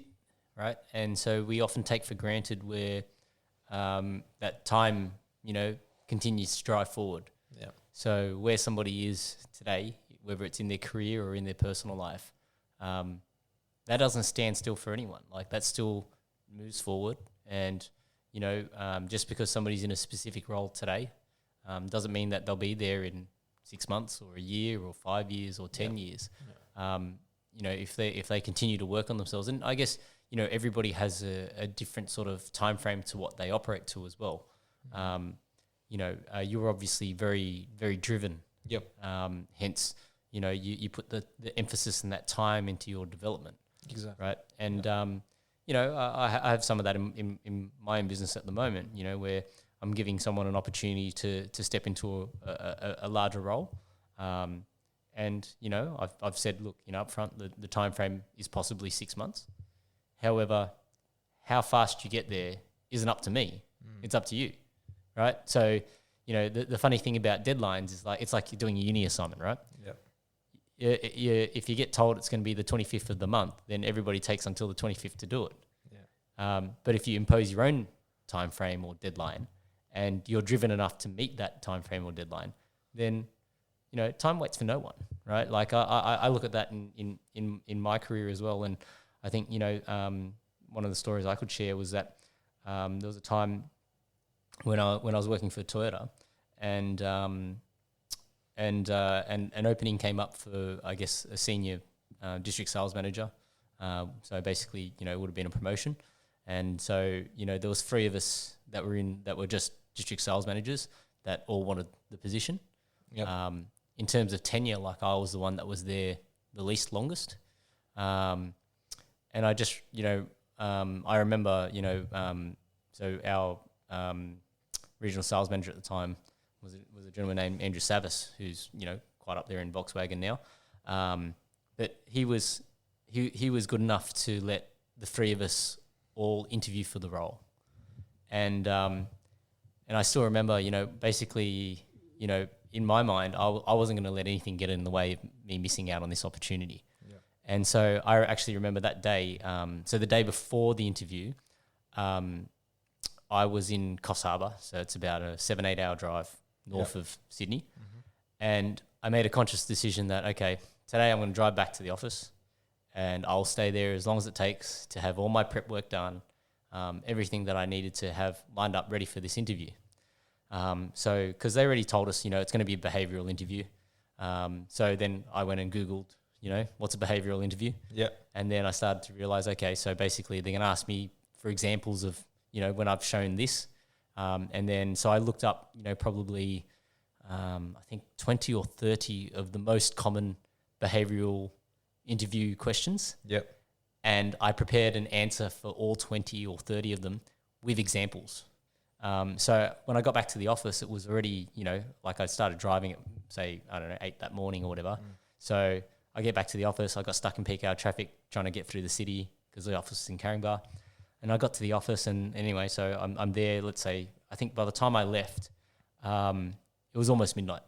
right? And so we often take for granted where that time, you know, continues to drive forward.
Yeah.
So where somebody is today, whether it's in their career or in their personal life, that doesn't stand still for anyone. Like, that still moves forward. And, you know, just because somebody's in a specific role today doesn't mean that they'll be there in 6 months or a year or 5 years or 10 years. Yeah. You know, if they continue to work on themselves. And I guess, you know, everybody has a different sort of time frame to what they operate to as well. You know, you're obviously very, very driven.
Yep.
Hence, you know, you put the emphasis and that time into your development.
Exactly.
Right. And, you know, I have some of that in my own business at the moment, you know, where I'm giving someone an opportunity to step into a larger role. And, you know, I've said, look, you know, up front, the time frame is possibly 6 months. However, how fast you get there isn't up to me. It's up to you, right? So, the funny thing about deadlines is it's like you're doing a uni assignment, right?
Yep.
If you get told it's going to be the 25th of the month, then everybody takes until the 25th to do it.
Yeah.
But if you impose your own time frame or deadline, and you're driven enough to meet that time frame or deadline, then time waits for no one, right? Like I look at that in my career as well, and I think one of the stories I could share was that there was a time when I was working for Toyota, and an opening came up for, I guess, a senior district sales manager. So basically, it would have been a promotion, and so there was 3 of us that were just district sales managers that all wanted the position.
Yep.
In terms of tenure, I was the one that was there the least longest, and I just I remember so our regional sales manager at the time was a gentleman named Andrew Savis, who's quite up there in Volkswagen now, but he was good enough to let the 3 of us all interview for the role, and I still remember basically in my mind I wasn't going to let anything get in the way of me missing out on this opportunity.
Yeah.
And so I actually remember that day, so the day before the interview, I was in Coffs Harbour, so it's about a 7-8 hour drive north of Sydney. Mm-hmm. And I made a conscious decision that, okay, today I'm going to drive back to the office and I'll stay there as long as it takes to have all my prep work done, everything that I needed to have lined up ready for this interview. So, because they already told us, it's going to be a behavioural interview. So then I went and Googled, what's a behavioural interview?
Yeah. And
then I started to realise, okay, so basically they're going to ask me for examples of, when I've shown this. And then, so I looked up, probably, I think 20 or 30 of the most common behavioural interview questions.
Yep.
And I prepared an answer for all 20 or 30 of them with examples. So when I got back to the office, it was already, I started driving at, say, 8 that morning or whatever. So I get back to the office. I got stuck in peak hour traffic trying to get through the city because the office is in Caringbah. And I got to the office, and anyway, so I'm there, let's say, I think by the time I left, it was almost midnight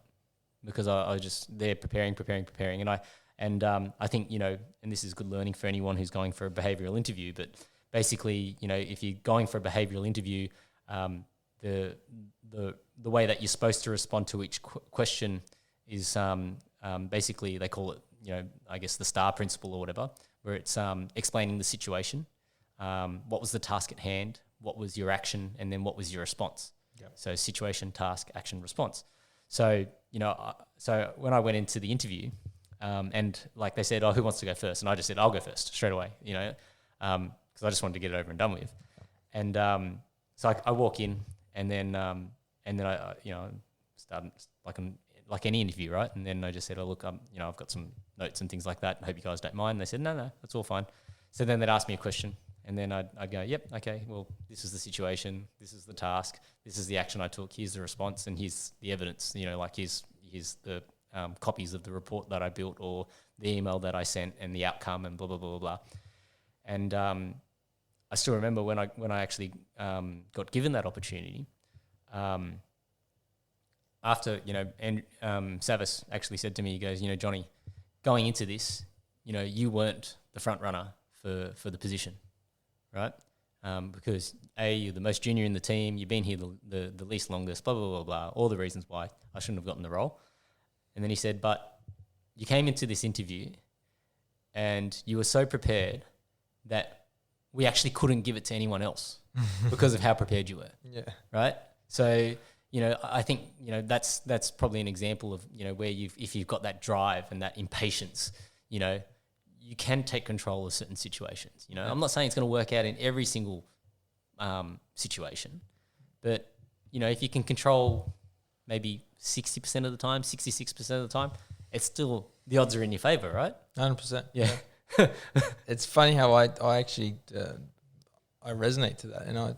because I was just there preparing. And I think, and this is good learning for anyone who's going for a behavioural interview, but basically, if you're going for a behavioural interview, the way that you're supposed to respond to each question is basically, they call it, I guess the STAR principle or whatever, where it's explaining the situation. What was the task at hand? What was your action? And then what was your response? Yep. So situation, task, action, response. So, so when I went into the interview, and like they said, who wants to go first? And I just said, I'll go first straight away, because I just wanted to get it over and done with. And so I walk in, and then I started like any interview, right? And then I just said, look, I've got some notes and things like that. I hope you guys don't mind. And they said, no, that's all fine. So then they'd ask me a question, and then I'd go, yep, okay, well, this is the situation, this is the task, this is the action I took, here's the response, and here's the evidence, here's the copies of the report that I built or the email that I sent and the outcome and blah, blah, blah, blah, blah. And I still remember when I actually got given that opportunity, after, and Savis actually said to me, he goes, Johnny, going into this, you weren't the front runner for the position, right? Because you're the most junior in the team, you've been here the least longest, blah, blah, blah, blah, all the reasons why I shouldn't have gotten the role. And then he said, but you came into this interview and you were so prepared that we actually couldn't give it to anyone else because of how prepared you were. Yeah. Right? So, I think, that's probably an example of, where if you've got that drive and that impatience, you can take control of certain situations. I'm not saying it's going to work out in every single situation, but, if you can control maybe 60% of the time, 66% of the time, it's still, the odds are in your favor, right?
100%.
Yeah.
It's funny how I actually I resonate to that, and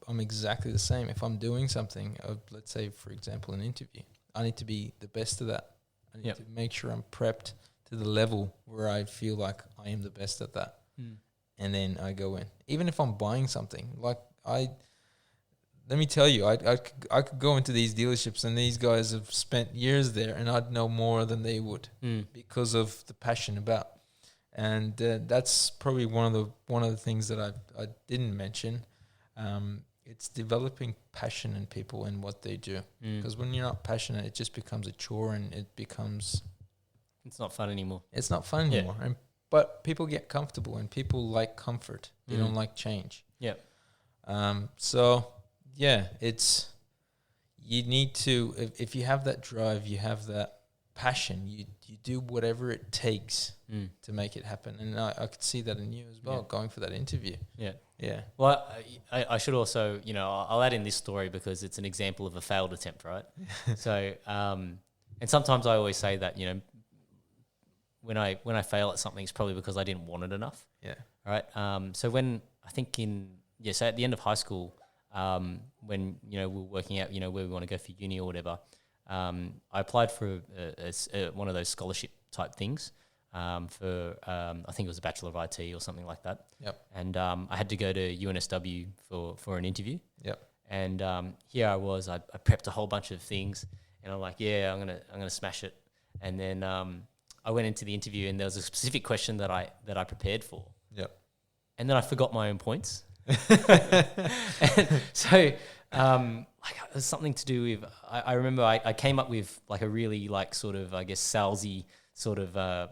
I'm exactly the same. If I'm doing something, let's say for example an interview, I need to be the best of that. I need to make sure I'm prepped to the level where I feel like I am the best at that, and then I go in. Even if I'm buying something, like let me tell you, I could go into these dealerships and these guys have spent years there, and I'd know more than they would because of the passion about. And that's probably one of the things that I didn't mention. It's developing passion in people and what they do. Because when you're not passionate, it just becomes a chore, and
it's not fun anymore.
It's not fun anymore. But people get comfortable, and people like comfort. They don't like change.
Yeah.
So yeah, you need to, if you have that drive, you have that passion, you do whatever it takes to make it happen. And I could see that in you as well, going for that interview. Yeah.
Well, I should also, I'll add in this story because it's an example of a failed attempt, right? So, and sometimes I always say that, when I fail at something, it's probably because I didn't want it enough.
Yeah.
Right. So when I think so at the end of high school, when we're working out where we want to go for uni or whatever, I applied for one of those scholarship type things for I think it was a Bachelor of IT or something like that.
Yep.
And I had to go to UNSW for an interview.
Yep.
And here I was, I prepped a whole bunch of things, and I'm like, yeah, I'm gonna smash it. And then I went into the interview, and there was a specific question that I prepared for.
Yep.
And then I forgot my own points. And so it was something to do with, I remember I came up with like a really sort of, I guess, salesy sort of, I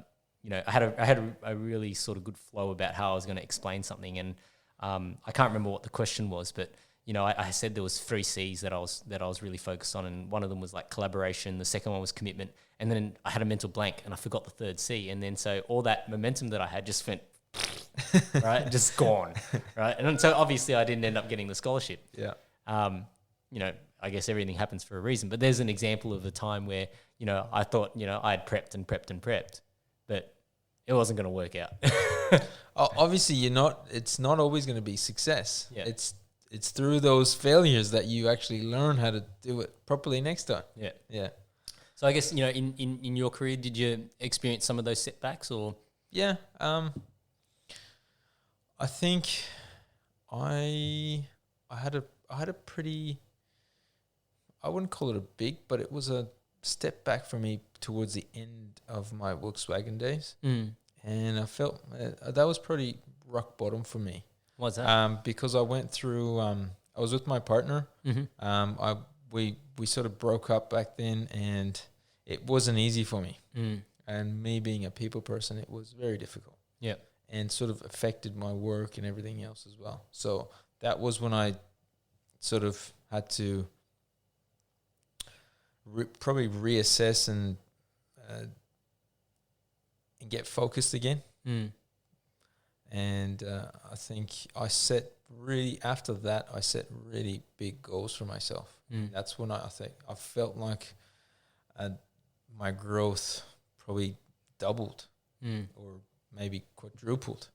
had a really sort of good flow about how I was going to explain something. And I can't remember what the question was, but I said there was 3 C's that I was really focused on, and one of them was like collaboration. The second one was commitment, and then I had a mental blank, and I forgot the 3rd C. And then so all that momentum that I had just went right, just gone, right. And so obviously I didn't end up getting the scholarship.
Yeah.
I guess everything happens for a reason. But there's an example of a time where I thought I had prepped and prepped and prepped, but it wasn't going to work out.
Obviously, it's not always going to be success.
Yeah.
It's through those failures that you actually learn how to do it properly next time.
Yeah.
Yeah.
So I guess, in your career, did you experience some of those setbacks or?
Yeah. I think I had a pretty, I wouldn't call it a big, but it was a step back for me towards the end of my Volkswagen days. And I felt that was pretty rock bottom for me.
What's that?
Because I went through, I was with my partner. We sort of broke up back then, and it wasn't easy for me. And me being a people person, it was very difficult.
Yeah.
And sort of affected my work and everything else as well. So that was when I sort of had to probably reassess and get focused again. And I think after that, I set really big goals for myself. That's when I think I felt like my growth probably doubled or maybe quadrupled.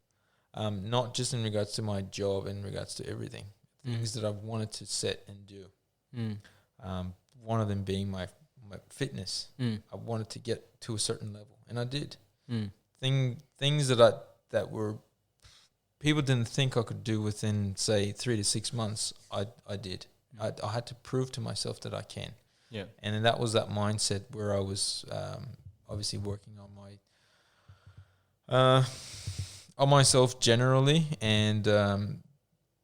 Not just in regards to my job, in regards to everything. Things that I wanted to set and do. One of them being my fitness. I wanted to get to a certain level, and I did. Things that were people didn't think I could do within, say, 3 to 6 months. I did. I had to prove to myself that I can.
Yeah.
And then that was that mindset where I was obviously working on myself generally, and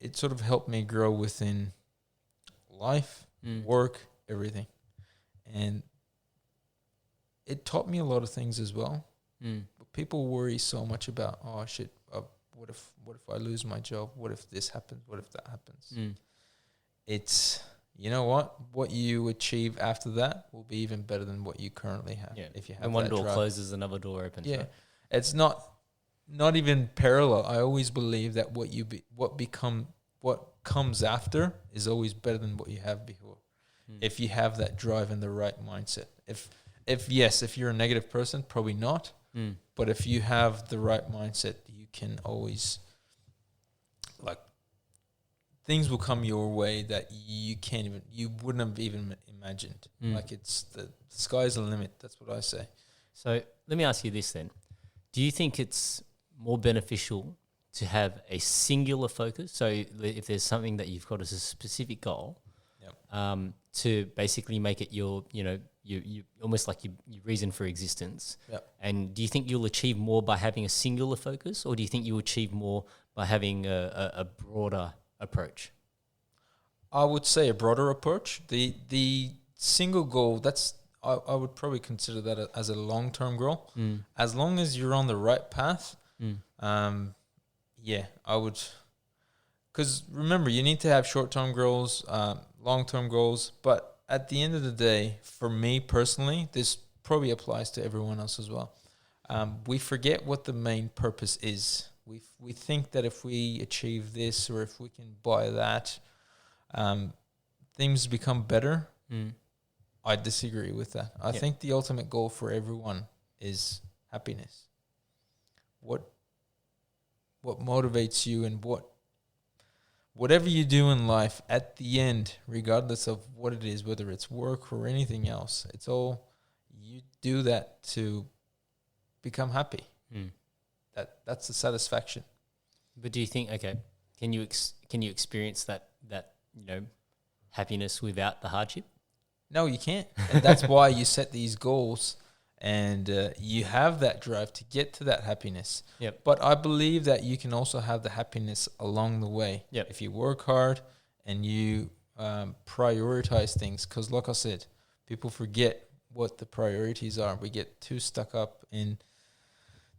it sort of helped me grow within life, work, everything. And it taught me a lot of things as well. But people worry so much about, oh shit, what if I lose my job? What if this happens? What if that happens? It's, you know what you achieve after that will be even better than what you currently have.
Yeah.
If you have
and one
that
door
drive.
closes, another door opens.
Yeah.
Right?
It's not even parallel. I always believe that what comes after is always better than what you have before. If you have that drive and the right mindset. If you're a negative person, probably not. But if you have the right mindset, you can always, things will come your way that you wouldn't have even imagined. It's the sky's the limit. That's what I say.
So let me ask you this then. Do you think it's more beneficial to have a singular focus? So if there's something that you've got as a specific goal, to basically make it your, you almost like your reason for existence.
Yep.
And do you think you'll achieve more by having a singular focus, or do you think you'll achieve more by having a broader approach?
I would say a broader approach. The single goal, I would probably consider that as a long-term goal. As long as you're on the right path, I would. Because remember, you need to have short-term goals, long-term goals. But at the end of the day, for me personally, this probably applies to everyone else as well. We forget what the main purpose is. We think that if we achieve this or if we can buy that, things become better. I disagree with that. I think the ultimate goal for everyone is happiness. What motivates you, and whatever you do in life, at the end, regardless of what it is, whether it's work or anything else, it's all, you do that to become happy. That's the satisfaction.
But do you think, can you experience that happiness without the hardship?
No, you can't. And that's why you set these goals, and you have that drive to get to that happiness.
Yep.
But I believe that you can also have the happiness along the way.
Yep.
If you work hard and you prioritize things, because like I said, people forget what the priorities are. We get too stuck up in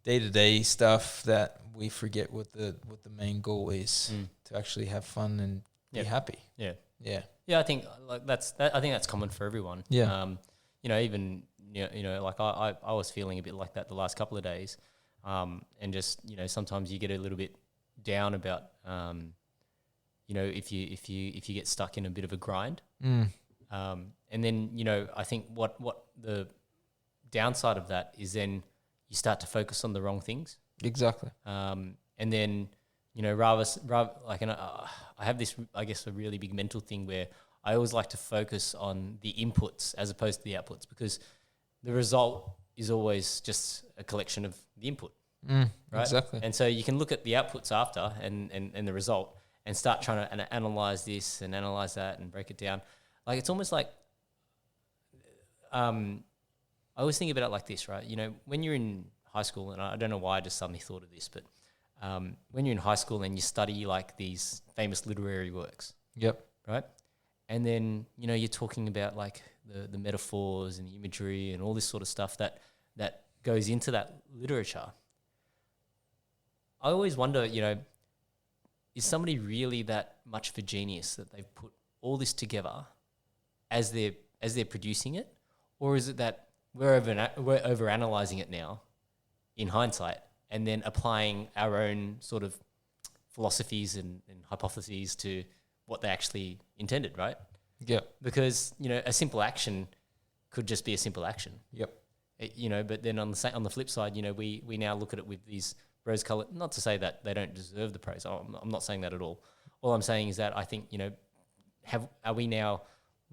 day-to-day stuff that we forget what the main goal is, to actually have fun and be happy.
Yeah.
Yeah.
Yeah, I think I think that's common for everyone.
Yeah.
Even like I was feeling a bit like that the last couple of days, and just sometimes you get a little bit down about if you get stuck in a bit of a grind, and then I think what the downside of that is, then you start to focus on the wrong things.
Exactly.
And then rather like, I have this, I guess, a really big mental thing where I always like to focus on the inputs as opposed to the outputs, because the result is always just a collection of the input, right?
Exactly.
And so you can look at the outputs after and the result, and start trying to analyze this and analyze that and break it down. Like, it's almost like, I always think about it like this, right? When you're in high school, and I don't know why I just suddenly thought of this, but when you're in high school and you study like these famous literary works, right? And then, you're talking about like the metaphors and the imagery and all this sort of stuff that goes into that literature. I always wonder, is somebody really that much of a genius that they've put all this together as they're producing it? Or is it that we're overanalyzing it now in hindsight, and then applying our own sort of philosophies and hypotheses to what they actually intended, right?
Yeah.
Because, a simple action could just be a simple action.
Yep.
But then on the flip side, we now look at it with these rose-colored, not to say that they don't deserve the praise. I'm not saying that at all. All I'm saying is that I think, are we now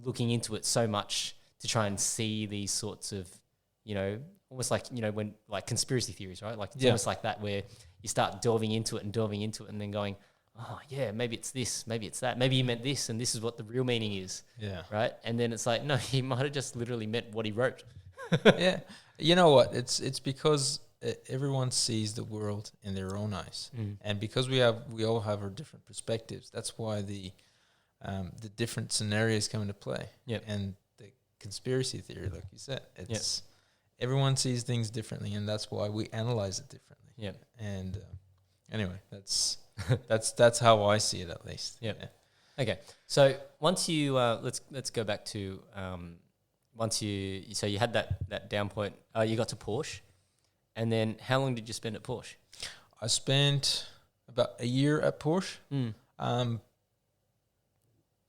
looking into it so much to try and see these sorts of, almost like, when like conspiracy theories, right? Like, it's almost like that, where you start delving into it and then going, oh yeah, maybe it's this, maybe it's that, maybe he meant this, and this is what the real meaning is.
Yeah.
Right. And then it's like, no, he might have just literally meant what he wrote.
Yeah. You know what? It's because everyone sees the world in their own eyes, and because we all have our different perspectives. That's why the different scenarios come into play.
Yeah.
And the conspiracy theory, like you said, it's everyone sees things differently, and that's why we analyze it differently.
Yeah.
And anyway, that's how I see it, at least.
Yep. Yeah. Okay. So once you let's go back to once you had that down point. You got to Porsche, and then how long did you spend at Porsche?
I spent about a year at Porsche.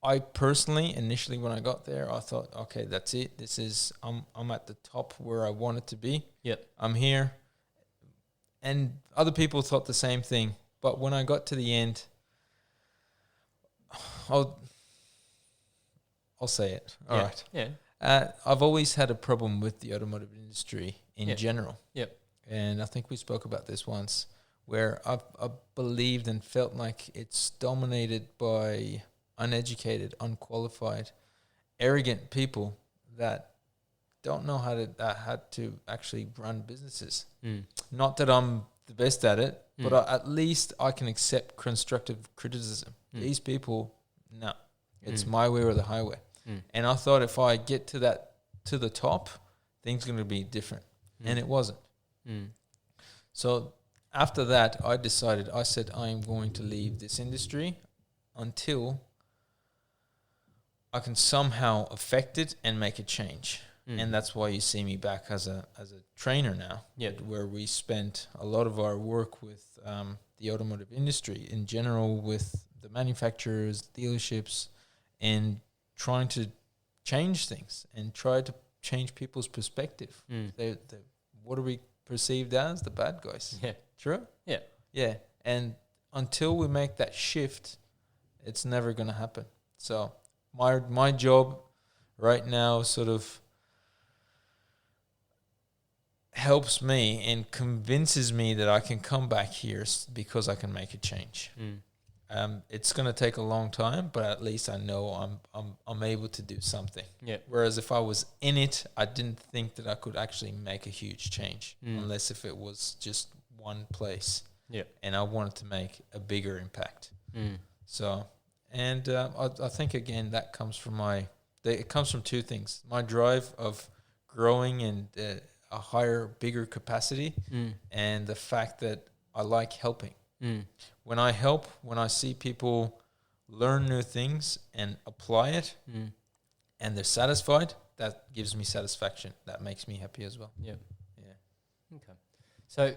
I personally, initially when I got there, I thought, okay, that's it. This is I'm at the top where I wanted to be.
Yep.
I'm here. And other people thought the same thing. But when I got to the end, I'll say it. All right.
Yeah.
I've always had a problem with the automotive industry in general.
Yep.
And I think we spoke about this once, where I believed and felt like it's dominated by uneducated, unqualified arrogant people that don't know how to actually run businesses. Not that I'm the best at it, but at least I can accept constructive criticism. These people, no, it's my way or the highway. And I thought if I get to the top, things are going to be different, and it wasn't. So after that, I said I am going to leave this industry until I can somehow affect it and make a change. And that's why you see me back as a trainer now, where we spent a lot of our work with the automotive industry in general, with the manufacturers, dealerships, and trying to change things and try to change people's perspective. What are we perceived as? The bad guys.
Yeah.
True?
Yeah.
Yeah. And until we make that shift, it's never going to happen. So my job right now sort of helps me and convinces me that I can come back here because I can make a change. It's going to take a long time, but at least I know I'm able to do something.
Yeah.
Whereas if I was in it, I didn't think that I could actually make a huge change unless if it was just one place.
Yeah.
And I wanted to make a bigger impact. So, and I think again that comes from it comes from two things: my drive of growing and a higher, bigger capacity, and the fact that I like helping. When I help, when I see people learn new things and apply it, and they're satisfied, that gives me satisfaction. That makes me happy as well.
Yeah.
Yeah.
Okay. So,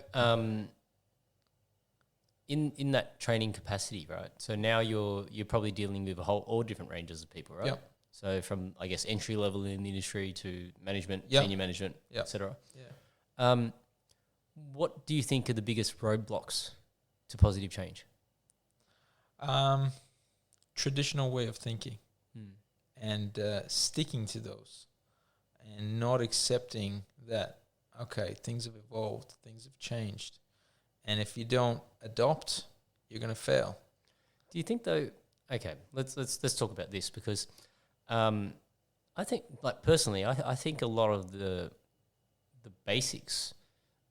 in that training capacity, right? So now you're probably dealing with all different ranges of people, right?
Yep.
So from, I guess, entry level in the industry to management,
Yep.
senior management,
Yep.
etc.
Yeah.
What do you think are the biggest roadblocks to positive change?
Traditional way of thinking, and sticking to those, and not accepting that, okay, things have evolved, things have changed, and if you don't adopt, you're going to fail.
Do you think though? Okay, let's talk about this, because I think, like, personally, I think a lot of the basics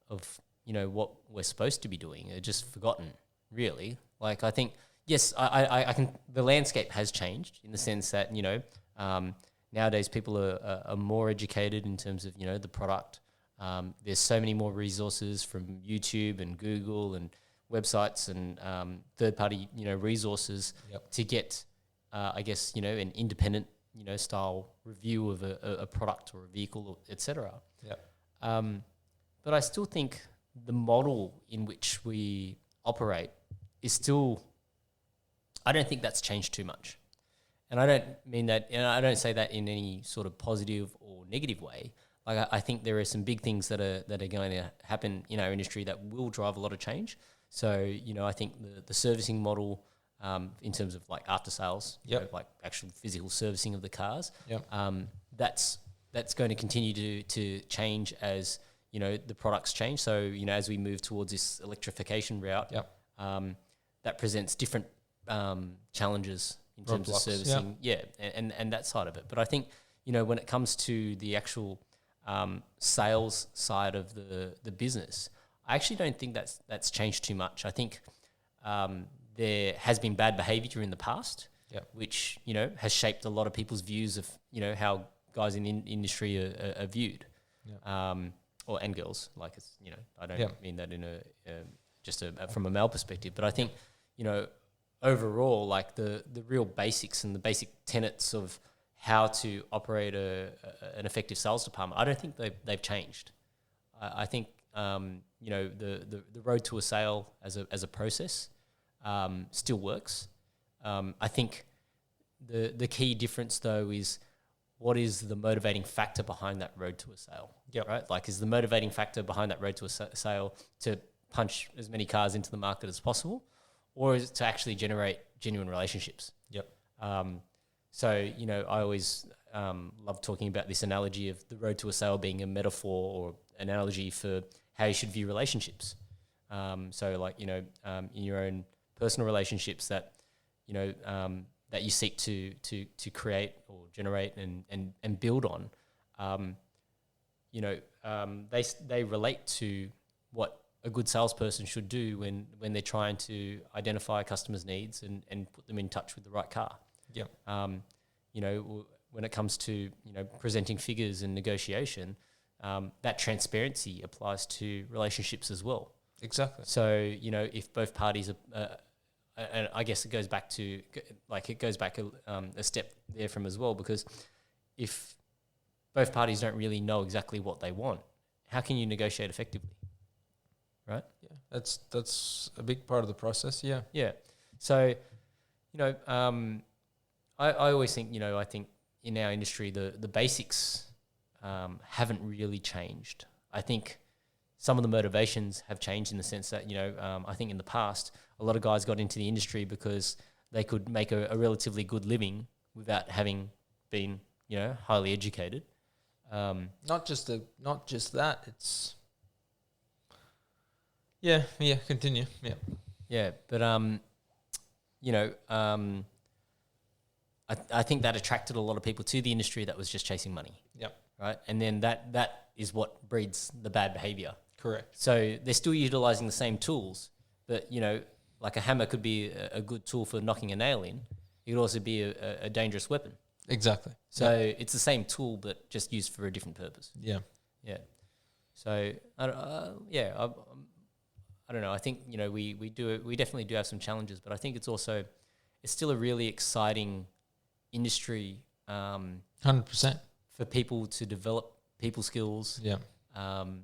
of what we're supposed to be doing are just forgotten. Really, like, I think, yes, I can. The landscape has changed in the sense that nowadays people are more educated in terms of the product. There's so many more resources from YouTube and Google and websites and third-party resources to get, I guess, an independent style review of a product or a vehicle, etc. But I still think the model in which we operate is still, I don't think that's changed too much. And I don't mean that, I don't say that in any sort of positive or negative way. Like, I think there are some big things that are going to happen in our industry that will drive a lot of change. So, I think the servicing model, in terms of like after sales, like actual physical servicing of the cars, that's going to continue to change as the products change. So as we move towards this electrification route, that presents different challenges in terms of servicing, and that side of it. But I think when it comes to the actual sales side of the business, I actually don't think that's changed too much. I think there has been bad behaviour in the past, which has shaped a lot of people's views of how guys in the industry are viewed, and girls. Like, it's I don't mean that in just from a male perspective, but I think overall, like the real basics and the basic tenets of how to operate an effective sales department, I don't think they've changed. I think the road to a sale as a process still works. I think the key difference though is, what is the motivating factor behind that road to a sale? Right? Like, is the motivating factor behind that road to a sale to punch as many cars into the market as possible, or is it to actually generate genuine relationships? So, I always love talking about this analogy of the road to a sale being a metaphor or an analogy for how you should view relationships. So, like, in your own personal relationships, that, that you seek to create or generate and build on, they relate to what a good salesperson should do when they're trying to identify customers' needs and put them in touch with the right car.
Yep.
When it comes to presenting figures and negotiation, that transparency applies to relationships as well.
Exactly.
So if both parties are, and I guess it goes back a step there from as well, because if both parties don't really know exactly what they want, how can you negotiate effectively? Right?
Yeah, that's a big part of the process. Yeah.
Yeah. So, I always think, I think in our industry, the basics haven't really changed. I think some of the motivations have changed in the sense that, I think in the past, a lot of guys got into the industry because they could make a relatively good living without having been, highly educated.
Not just that. It's continue. Yeah.
Yeah, but I think that attracted a lot of people to the industry that was just chasing money.
Yep.
Right, and then that is what breeds the bad behavior.
Correct.
So they're still utilizing the same tools, but like a hammer could be a good tool for knocking a nail in. It could also be a dangerous weapon.
Exactly.
So it's the same tool, but just used for a different purpose.
Yeah.
Yeah. So I don't know. I think we definitely do have some challenges, but I think it's still a really exciting industry.
100%.
For people to develop people skills.
Yeah.
And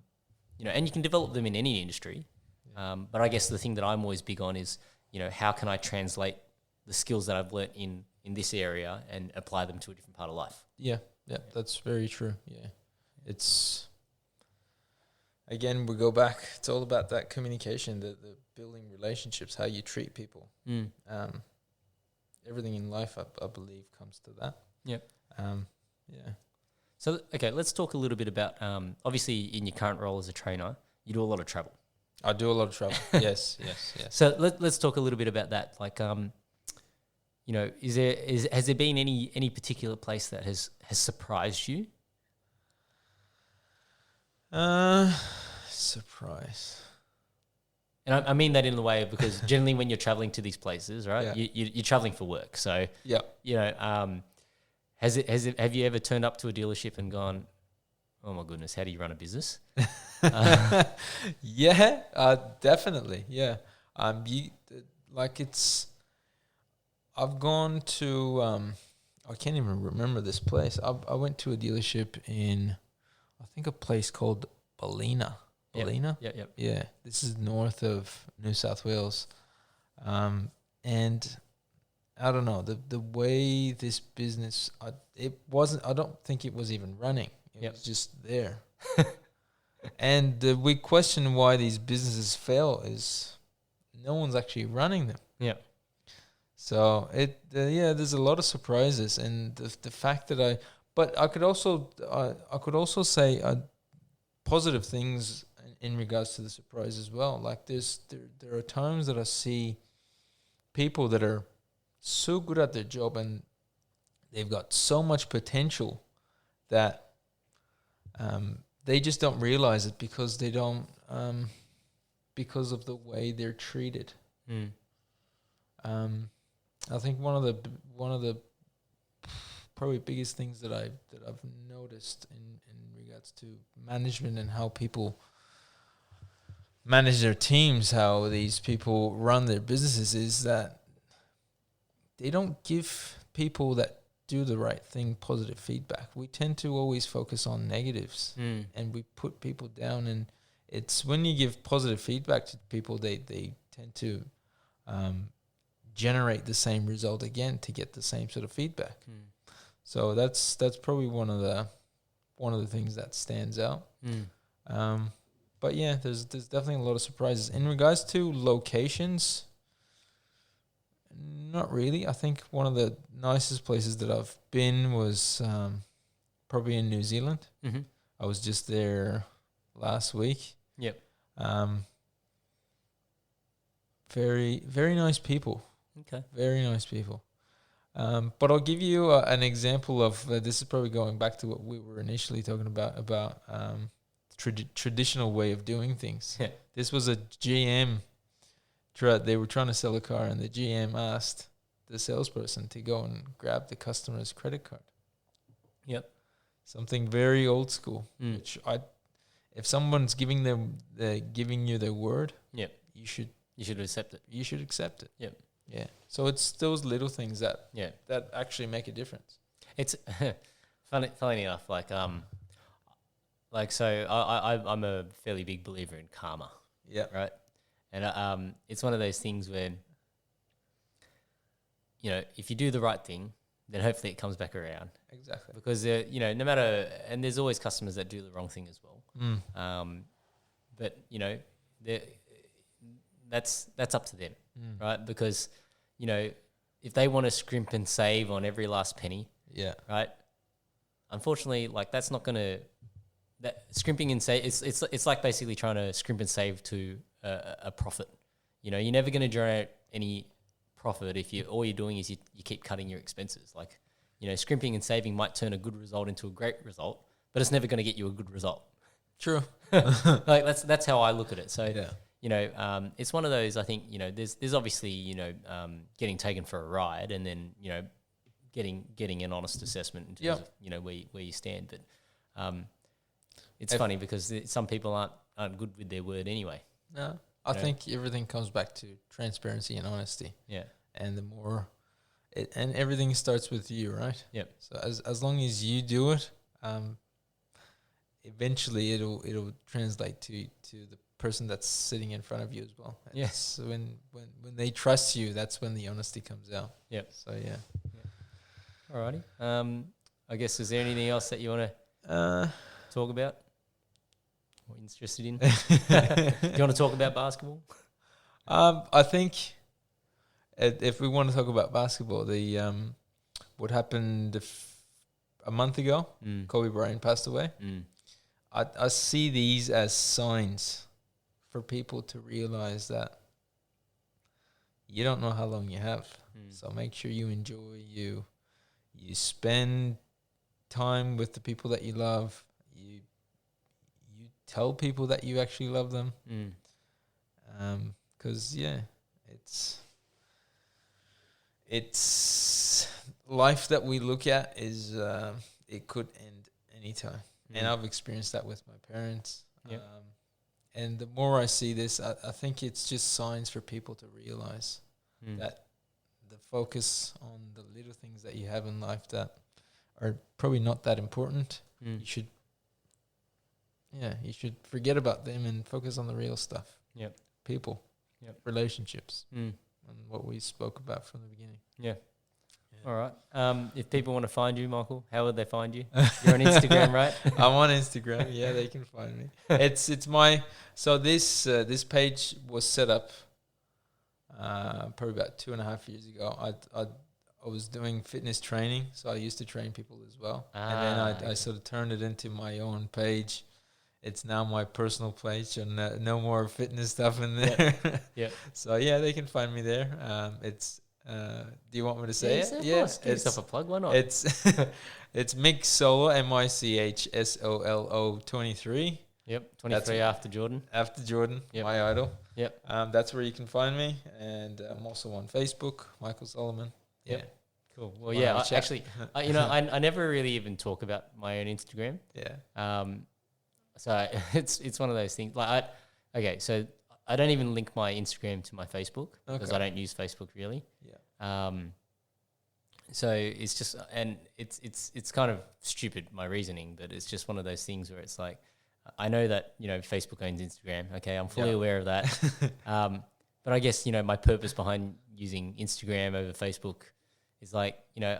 you can develop them in any industry. But I guess the thing that I'm always big on is, how can I translate the skills that I've learnt in this area and apply them to a different part of life?
Yeah. Yeah. That's very true. Yeah. It's, again, we go back. It's all about that communication, the building relationships, how you treat people. Everything in life, I believe, comes to that.
Yep.
Yeah.
So, okay, let's talk a little bit about, obviously in your current role as a trainer, you do a lot of travel.
I do a lot of travel. Yes.
So let's talk a little bit about that. Like, has there been any particular place that has surprised you?
Surprise.
And I mean that in the way of, because generally when you're traveling to these places, right, you're traveling for work. So, have you ever turned up to a dealership and gone, oh my goodness, how do you run a business?
Yeah, definitely. Yeah. I've gone to, I can't even remember this place. I went to a dealership in, I think, a place called Ballina. Ballina?
Yep.
Yeah. This is north of New South Wales. And I don't know, the way this business, I don't think it was even running. It was just there. And we question why these businesses fail is no one's actually running them.
Yeah.
So there's a lot of surprises, and the fact that I could also say positive things in regards to the surprise as well. Like there are times that I see people that are so good at their job and they've got so much potential that they just don't realize it because they don't because of the way they're treated. I think one of the probably biggest things that I've noticed in regards to management and how people manage their teams, how these people run their businesses, is that they don't give people that do the right thing positive feedback. We tend to always focus on negatives and we put people down, and it's when you give positive feedback to people, they tend to generate the same result again to get the same sort of feedback. So that's probably one of the things that stands out. But yeah, there's definitely a lot of surprises in regards to locations. Not really. I think one of the nicest places that I've been was probably in New Zealand. I was just there last week.
Yep.
Very, very nice people.
Okay.
Very nice people. But I'll give you an example of this is probably going back to what we were initially talking about traditional way of doing things.
Yeah.
This was a GM. They were trying to sell a car, and the GM asked the salesperson to go and grab the customer's credit card.
Yep.
Something very old school. Which if someone's giving you their word,
yep,
you should
accept it.
You should accept it.
Yep.
Yeah. So it's those little things that
Yeah.
that actually make a difference.
It's funny enough, so I'm a fairly big believer in karma.
Yeah.
Right. And it's one of those things where, you know, if you do the right thing, then hopefully it comes back around.
Exactly.
Because you know, no matter, and there's always customers that do the wrong thing as well. But you know, that's up to them, right? Because you know, if they want to scrimp and save on every last penny,
yeah,
right. Unfortunately, like that's not going to scrimping and save. It's like basically trying to scrimp and save to a profit. You know, you're never going to generate any profit if all you're doing is you keep cutting your expenses. Like, you know, scrimping and saving might turn a good result into a great result, but it's never going to get you a good result.
True.
Like that's how I look at it. So
yeah.
You know, it's one of those. I think, you know, there's obviously, you know, getting taken for a ride, and then, you know, getting an honest assessment in terms of, you know, where you stand. But it's funny because some people aren't good with their word anyway.
No, I think everything comes back to transparency and honesty.
Yeah,
and the more, and everything starts with you, right?
Yep.
So as long as you do it, eventually it'll translate to the person that's sitting in front of you as well.
Yes.
Yeah. When they trust you, that's when the honesty comes out.
Yep.
So yeah.
Alrighty. I guess, is there anything else that you want to talk about or interested in? Do you want to talk about basketball?
I think if we want to talk about basketball, the what happened a month ago, Kobe Bryant passed away. I see these as signs for people to realize that you don't know how long you have. So make sure you enjoy, you spend time with the people that you love. You tell people that you actually love them. 'Cause it's life that we look at is it could end anytime. And I've experienced that with my parents.
Yep.
And the more I see this, I think it's just signs for people to realize that the focus on the little things that you have in life that are probably not that important. You should forget about them and focus on the real stuff.
Yep.
People.
Yep. Relationships. And what we spoke about from the beginning. Yeah. All right. If people want to find you, Michael, how would they find you? You're on Instagram, right?
I'm on Instagram. Yeah, they can find me. It's my this page was set up probably about 2.5 years ago. I was doing fitness training, so I used to train people as well, and then I sort of turned it into my own page. It's now my personal page, and no more fitness stuff in there.
Yeah.
So yeah, they can find me there. It's. Do you want me to say it?
Yeah, give yourself a plug. Why not?
It's it's Mick Solo, MICHSOLO 23.
Yep, 23 after Jordan.
After Jordan, my idol.
Yep.
That's where you can find me, and I'm also on Facebook, Michael Solomon.
Yep. Yeah. Cool. Well, yeah. I never really even talk about my own Instagram.
Yeah.
So it's one of those things. Like, so I don't even link my Instagram to my Facebook because I don't use Facebook really. Yeah. So it's just, and it's kind of stupid, my reasoning, but it's just one of those things where it's like, I know that, you know, Facebook owns Instagram. Okay, I'm fully aware of that. But I guess, you know, my purpose behind using Instagram over Facebook is like, you know,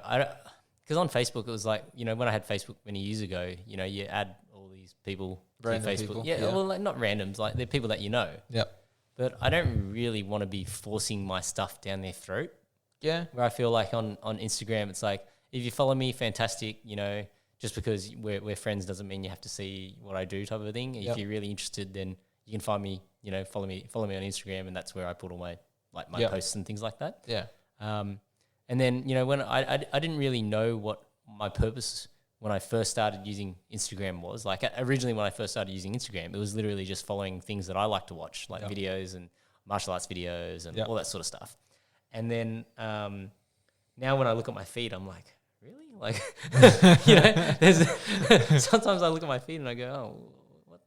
because on Facebook it was like, you know, when I had Facebook many years ago, you know, you add all these people to Facebook. People. Yeah, well, like, not randoms, like they're people that you know.
Yep.
But I don't really want to be forcing my stuff down their throat.
Yeah.
Where I feel like on Instagram, it's like, if you follow me, fantastic, you know, just because we're friends doesn't mean you have to see what I do type of thing. If you're really interested, then you can find me, you know, follow me on Instagram, and that's where I put all my posts and things like that.
Yeah.
And then, when I didn't really know what my purpose when I first started using Instagram was. Like originally when I first started using Instagram, it was literally just following things that I like to watch, like videos and martial arts videos and all that sort of stuff. And then now when I look at my feed, I'm like, really? Like, sometimes I look at my feed and I go, oh,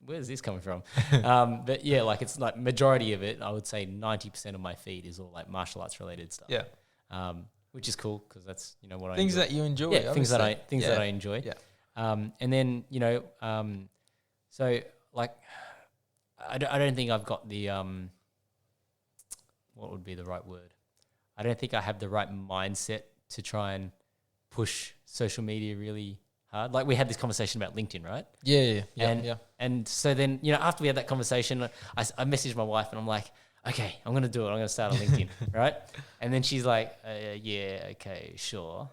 where's this coming from? But yeah, like it's like majority of it, I would say 90% of my feed is all like martial arts related stuff.
Yeah.
Which is cool because that's what I
things
enjoy.
that you enjoy.
Yeah, things that I enjoy.
Yeah.
And then so like I don't think I've got the what would be the right word? I don't think I have the right mindset to try and push social media really hard. Like we had this conversation about LinkedIn, right?
Yeah.
And so then after we had that conversation, I messaged my wife and I'm like, okay, I'm going to do it. I'm going to start on LinkedIn, right? And then she's like, yeah, okay, sure.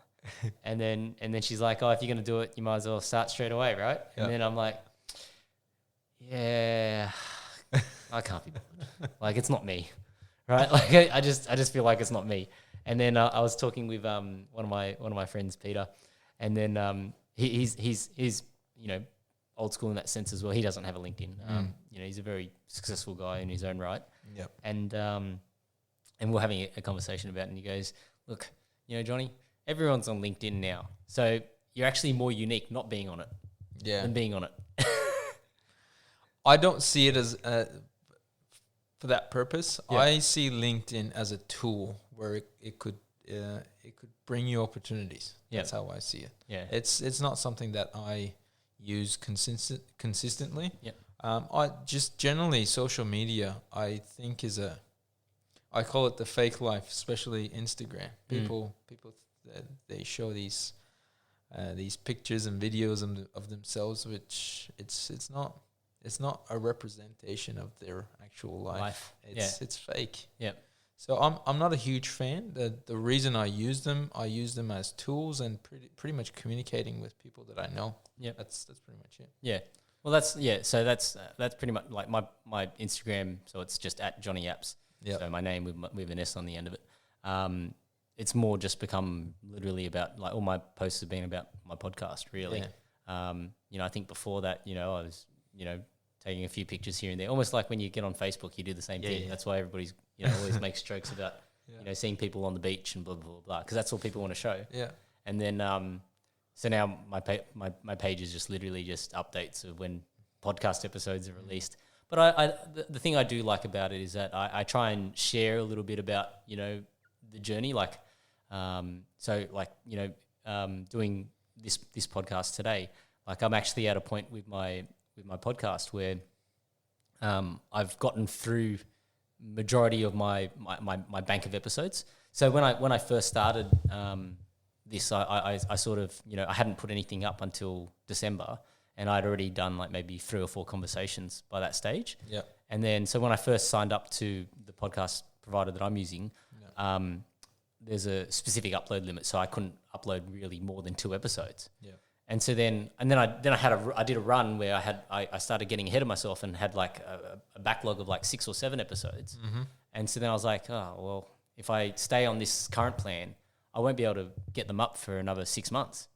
And then she's like, oh, if you're going to do it, you might as well start straight away, right?
Yeah.
And then I'm like, yeah, I can't be bothered. Like, it's not me, right? Like, I just feel like it's not me. And then I was talking with one of my friends, Peter, and then he's old school in that sense as well. He doesn't have a LinkedIn. He's a very successful guy in his own right.
Yep.
And we're having a conversation about it, and he goes, look, Johnny, everyone's on LinkedIn now. So you're actually more unique not being on it than being on it.
I don't see it as for that purpose.
Yeah.
I see LinkedIn as a tool where it could bring you opportunities. That's how I see it.
Yeah.
It's not something that I use consistently.
Yeah.
I just generally social media I think I call it the fake life, especially Instagram. People they show these pictures and videos of themselves, which it's not a representation of their actual life. It's fake.
Yeah.
So I'm not a huge fan. The reason I use them as tools and pretty much communicating with people that I know.
Yeah.
That's pretty much it.
Yeah. Well, so that's pretty much like my Instagram. So it's just at Johnny Apps.
Yeah.
So my name with an S on the end of it. It's more just become literally about like all my posts have been about my podcast really.
Yeah.
I think before that, I was, taking a few pictures here and there, almost like when you get on Facebook, you do the same thing.
Yeah.
That's why everybody's, always makes jokes about, seeing people on the beach and blah, blah, blah, blah, because that's all people want to show.
Yeah.
And then, so now my page is just literally just updates of when podcast episodes are released. But the thing I do like about it is that I try and share a little bit about, the journey. Like, doing this podcast today, like I'm actually at a point with my podcast where I've gotten through majority of my bank of episodes. So when I first started this, I sort of, I hadn't put anything up until December, and I'd already done like maybe 3 or 4 conversations by that stage.
Yeah.
And then, so when I first signed up to the podcast provider that I'm using, there's a specific upload limit, so I couldn't upload really more than 2 episodes. Yeah. And so then I did a run where I started getting ahead of myself and had like a backlog of like 6 or 7 episodes. Mm-hmm. And so then I was like, oh, well, if I stay on this current plan, I won't be able to get them up for another 6 months.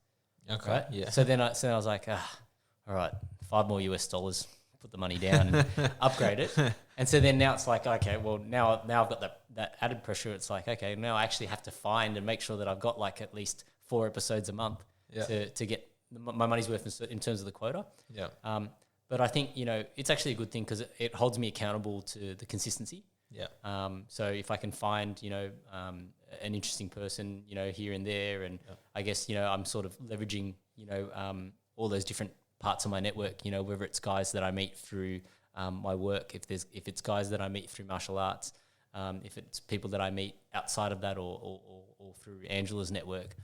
Okay.
Right?
Yeah.
So then I was like, all right, $5 more, put the money down and upgrade it. And so then now it's like, okay, well now I've got that added pressure. It's like, okay, now I actually have to find and make sure that I've got like at least 4 episodes a month to get my money's worth in terms of the quota.
Yeah.
But I think, it's actually a good thing because it holds me accountable to the consistency.
Yeah.
So if I can find, an interesting person, here and there, and I guess, I'm sort of leveraging, all those different parts of my network, whether it's guys that I meet through my work, if it's guys that I meet through martial arts, if it's people that I meet outside of that or through Angela's network.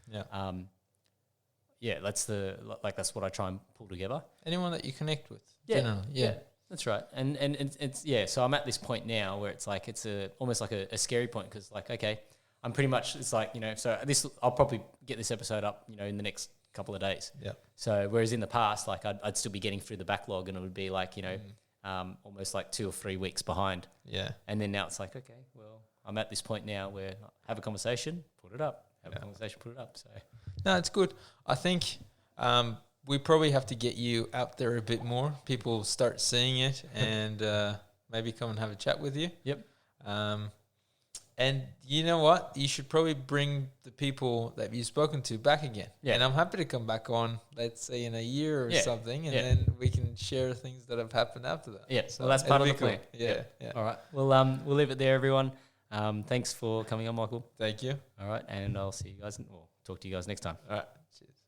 Yeah. That's what I try and pull together.
Anyone that you connect with.
Yeah.
Generally. Yeah.
That's right. And it's, so I'm at this point now where it's like, it's almost like a scary point because like, okay, I'm pretty much, it's like, so I'll probably get this episode up, in the next couple of days.
Yeah.
So whereas in the past, like I'd still be getting through the backlog and it would be like, almost like 2 or 3 weeks behind.
Yeah.
And then now it's like, okay, well, I'm at this point now where I have a conversation, put it up. have a conversation, put it up. So
No, it's good. I think we probably have to get you out there a bit more. People start seeing it and maybe come and have a chat with you.
Yep.
And you know what? You should probably bring the people that you've spoken to back again.
Yeah.
And I'm happy to come back on, let's say in a year or something, and
Yeah.
then we can share things that have happened after that.
Yeah.
So
Well, that's part of the
it'll be
plan.
cool. Yeah.
All right. Well, we'll leave it there, everyone. Thanks for coming on, Michael.
Thank you.
All right. And I'll see you guys, or talk to you guys next time.
All right. Cheers.